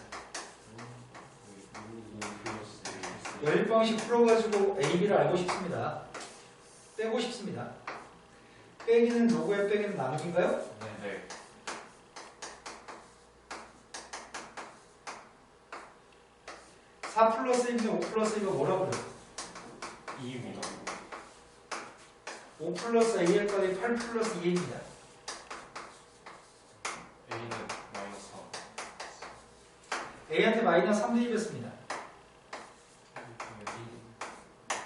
[SPEAKER 1] 10방씩 풀어가지고 ab를 알고 싶습니다. 빼고 싶습니다. 빼기는 로그에 빼기는 나누기인가요?
[SPEAKER 2] 네.
[SPEAKER 1] 4 플러스 1인데 5 플러스 1가 뭐라고 그래요?
[SPEAKER 2] 2입니다.
[SPEAKER 1] 5 플러스 AL까지 8 플러스 2A입니다.
[SPEAKER 2] A는 마이너스 3.
[SPEAKER 1] A한테 마이너스 3 대입했습니다.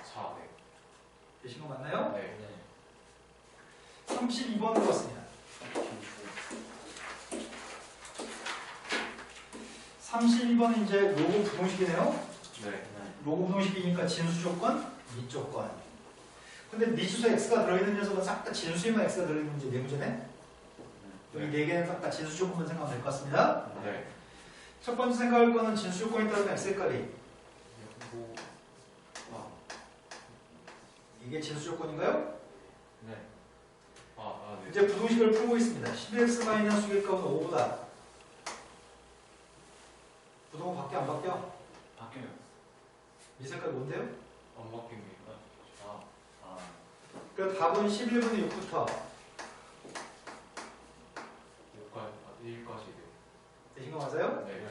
[SPEAKER 2] 4, 네.
[SPEAKER 1] 되신 거 맞나요?
[SPEAKER 2] 네.
[SPEAKER 1] 32번 들어왔습니다. 32번은 이제 로고 부동식이네요.
[SPEAKER 2] 네.
[SPEAKER 1] 로고 부동식이니까 진수 조건, 미 조건. 근데 미수수 x가 들어있는 녀석은 싹 다 진수에만 x가 들어있는 문제 네 문제네. 여기 네 개는 싹 다 진수 조건만 생각하면 될 것 같습니다.
[SPEAKER 2] 네.
[SPEAKER 1] 첫 번째 생각할 거는 진수 조건에 따른 x의 값이 이게 진수 조건인가요?
[SPEAKER 2] 네. 네.
[SPEAKER 1] 이제 부동식을 풀고 있습니다. 11x-6의 값은 5보다 부동은 바뀌어 안 바뀌어?
[SPEAKER 3] 바뀌어요.
[SPEAKER 1] 이 색깔이 뭔데요?
[SPEAKER 2] 안 바뀝니다.
[SPEAKER 1] 그럼 답은 11분의 6부터
[SPEAKER 2] 1까지.
[SPEAKER 1] 되신 거 맞아요?
[SPEAKER 2] 네.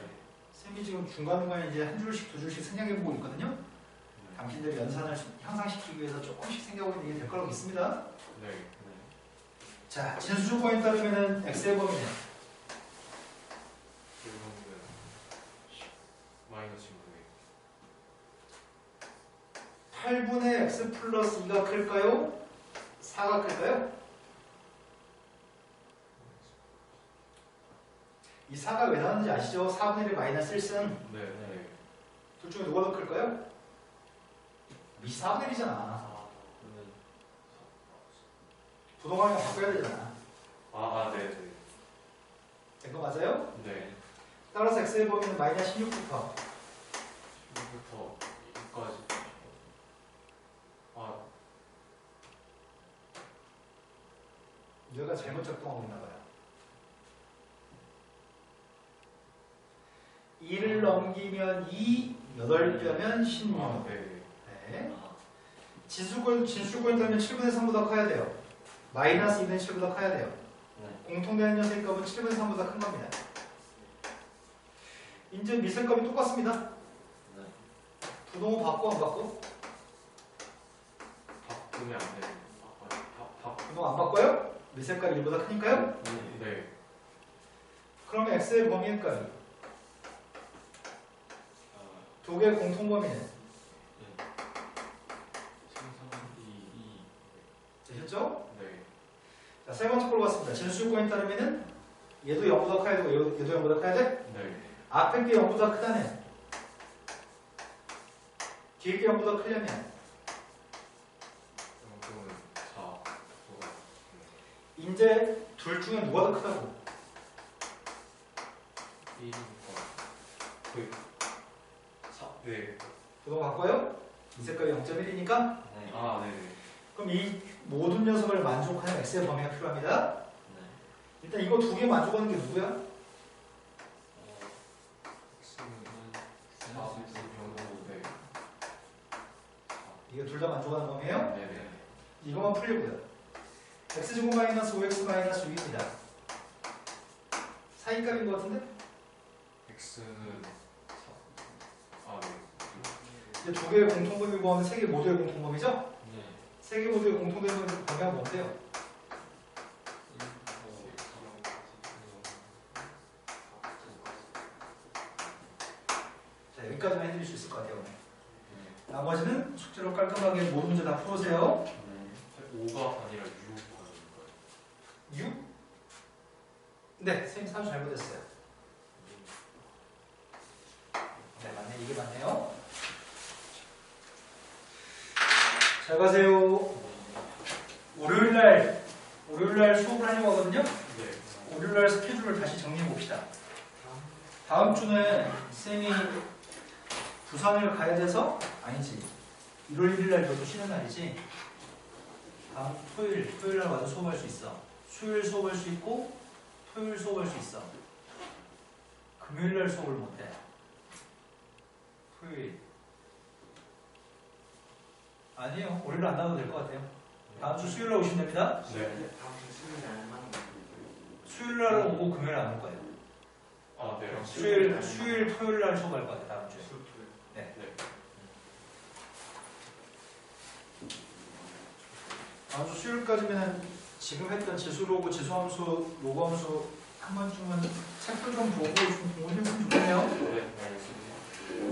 [SPEAKER 1] 쌤이 지금 중간중간에 이제 한 줄씩 두 줄씩 생략해보고 있거든요. 당신들의 연산을 향상시키기 위해서 조금씩 생각하고 있는 게 될 거라고 믿습니다.
[SPEAKER 2] 네.
[SPEAKER 1] 자, 진수 조건에 따르면 x의 범위는
[SPEAKER 2] 그러면 마이너스 6분의
[SPEAKER 1] 8분의 x 플러스 2가 클까요? 4가 클까요? 이 4가 왜 나왔는지 아시죠? 4분의 1 마이너스 1승.
[SPEAKER 2] 네. 네.
[SPEAKER 1] 둘 중에 누가 더 클까요? 이 4분의 1이잖아. 부동항이 바꿔야 되잖아.
[SPEAKER 2] 네.
[SPEAKER 1] 된 거 맞아요?
[SPEAKER 2] 네.
[SPEAKER 1] 따라서 x의 범위는 마이너스 16부터
[SPEAKER 2] 1부터 2까지.
[SPEAKER 1] 얘가 잘못 작동하고 있나 봐요. 2를 넘기면 2, 8빼면 16.
[SPEAKER 2] 네.
[SPEAKER 1] 네. 진수권에 따르면 7분의 3보다 커야 돼요. 마이너스 2분의 7보다 커야 돼요. 공통되는 녀석의 값은 7분의 3보다 큰 겁니다. 이제 미세 값이 똑같습니다. 부동호 바꿔 안 바꿔?
[SPEAKER 2] 바꾸면 안 돼요.
[SPEAKER 1] 부동호 안 바꿔요? 미세 값이 1보다 크니까요?
[SPEAKER 2] 네.
[SPEAKER 1] 그러면 x의 범위의 값이 두 개의 공통 범위는 되셨죠?
[SPEAKER 2] 네.
[SPEAKER 1] 자, 세 번째 걸로 갔습니다. 진수조건에 따르면은 얘도 0보다 커야 되고 얘도 0보다 커야 돼?
[SPEAKER 2] 네.
[SPEAKER 1] 앞에 게 0보다 크다는 뒤에 게 0보다 크려면
[SPEAKER 2] 그러면 4보다.
[SPEAKER 1] 이제 둘 중에 누가 더 크다고?
[SPEAKER 2] 1이니까 4. 네.
[SPEAKER 1] 부동 바꿔요? 이 색깔이 0.1이니까
[SPEAKER 2] 네.
[SPEAKER 1] 그럼 이 모든 녀석을 만족하는 x의 범위가 필요합니다. 일단 이거 두 개 만족하는 게 누구야? 이게 둘 다 만족하는 범위예요?
[SPEAKER 2] 네네.
[SPEAKER 1] 이것만 풀려고요. x제곱 마이너스 5x 마이너스 6입니다. 사이값인 것 같은데?
[SPEAKER 2] X는 네.
[SPEAKER 1] 이제 두 개의 공통범위 구하면 세 개 모두의 공통범위죠?
[SPEAKER 2] 네.
[SPEAKER 1] 세 개 모두의 공통범위가 뭔데요? 자, 여기까지만 해드릴 수 있을 것 같아요. 나머지는 숙제로 깔끔하게 모든 문제 다 풀으세요.
[SPEAKER 2] 5가 아니라 6 하는 거예요.
[SPEAKER 1] 6? 네, 선생님 사주 잘못했어요. 네, 맞네. 이게 맞네요. 잘 가세요. 월요일날 수업을 하려고 하거든요.
[SPEAKER 2] 네.
[SPEAKER 1] 월요일날 스케줄을 다시 정리해 봅시다. 다음 주는 쌤이 부산을 가야 돼서 아니지. 1월 1일날 저도 쉬는 날이지. 다음 토요일날 와서 수업할 수 있어. 수요일 수업할 수 있고 토요일 수업할 수 있어. 금요일날 수업을 못해. 토요일. 아니에요. 월요일 안 나와도 될 것 같아요. 다음 주 수요일날 오시면 됩니다.
[SPEAKER 2] 네.
[SPEAKER 1] 수요일날 오고 금요일 안 올 거예요.
[SPEAKER 2] 네.
[SPEAKER 1] 수요일 토요일날 수업할 것 같아요. 다음 주에. 네. 수요일까지면 지금 했던 지수로고 지수함수, 로그함수 한 번쯤은 책도 좀 보고 좀 공부했으면 좋겠네요.
[SPEAKER 2] 네, 알겠습니다.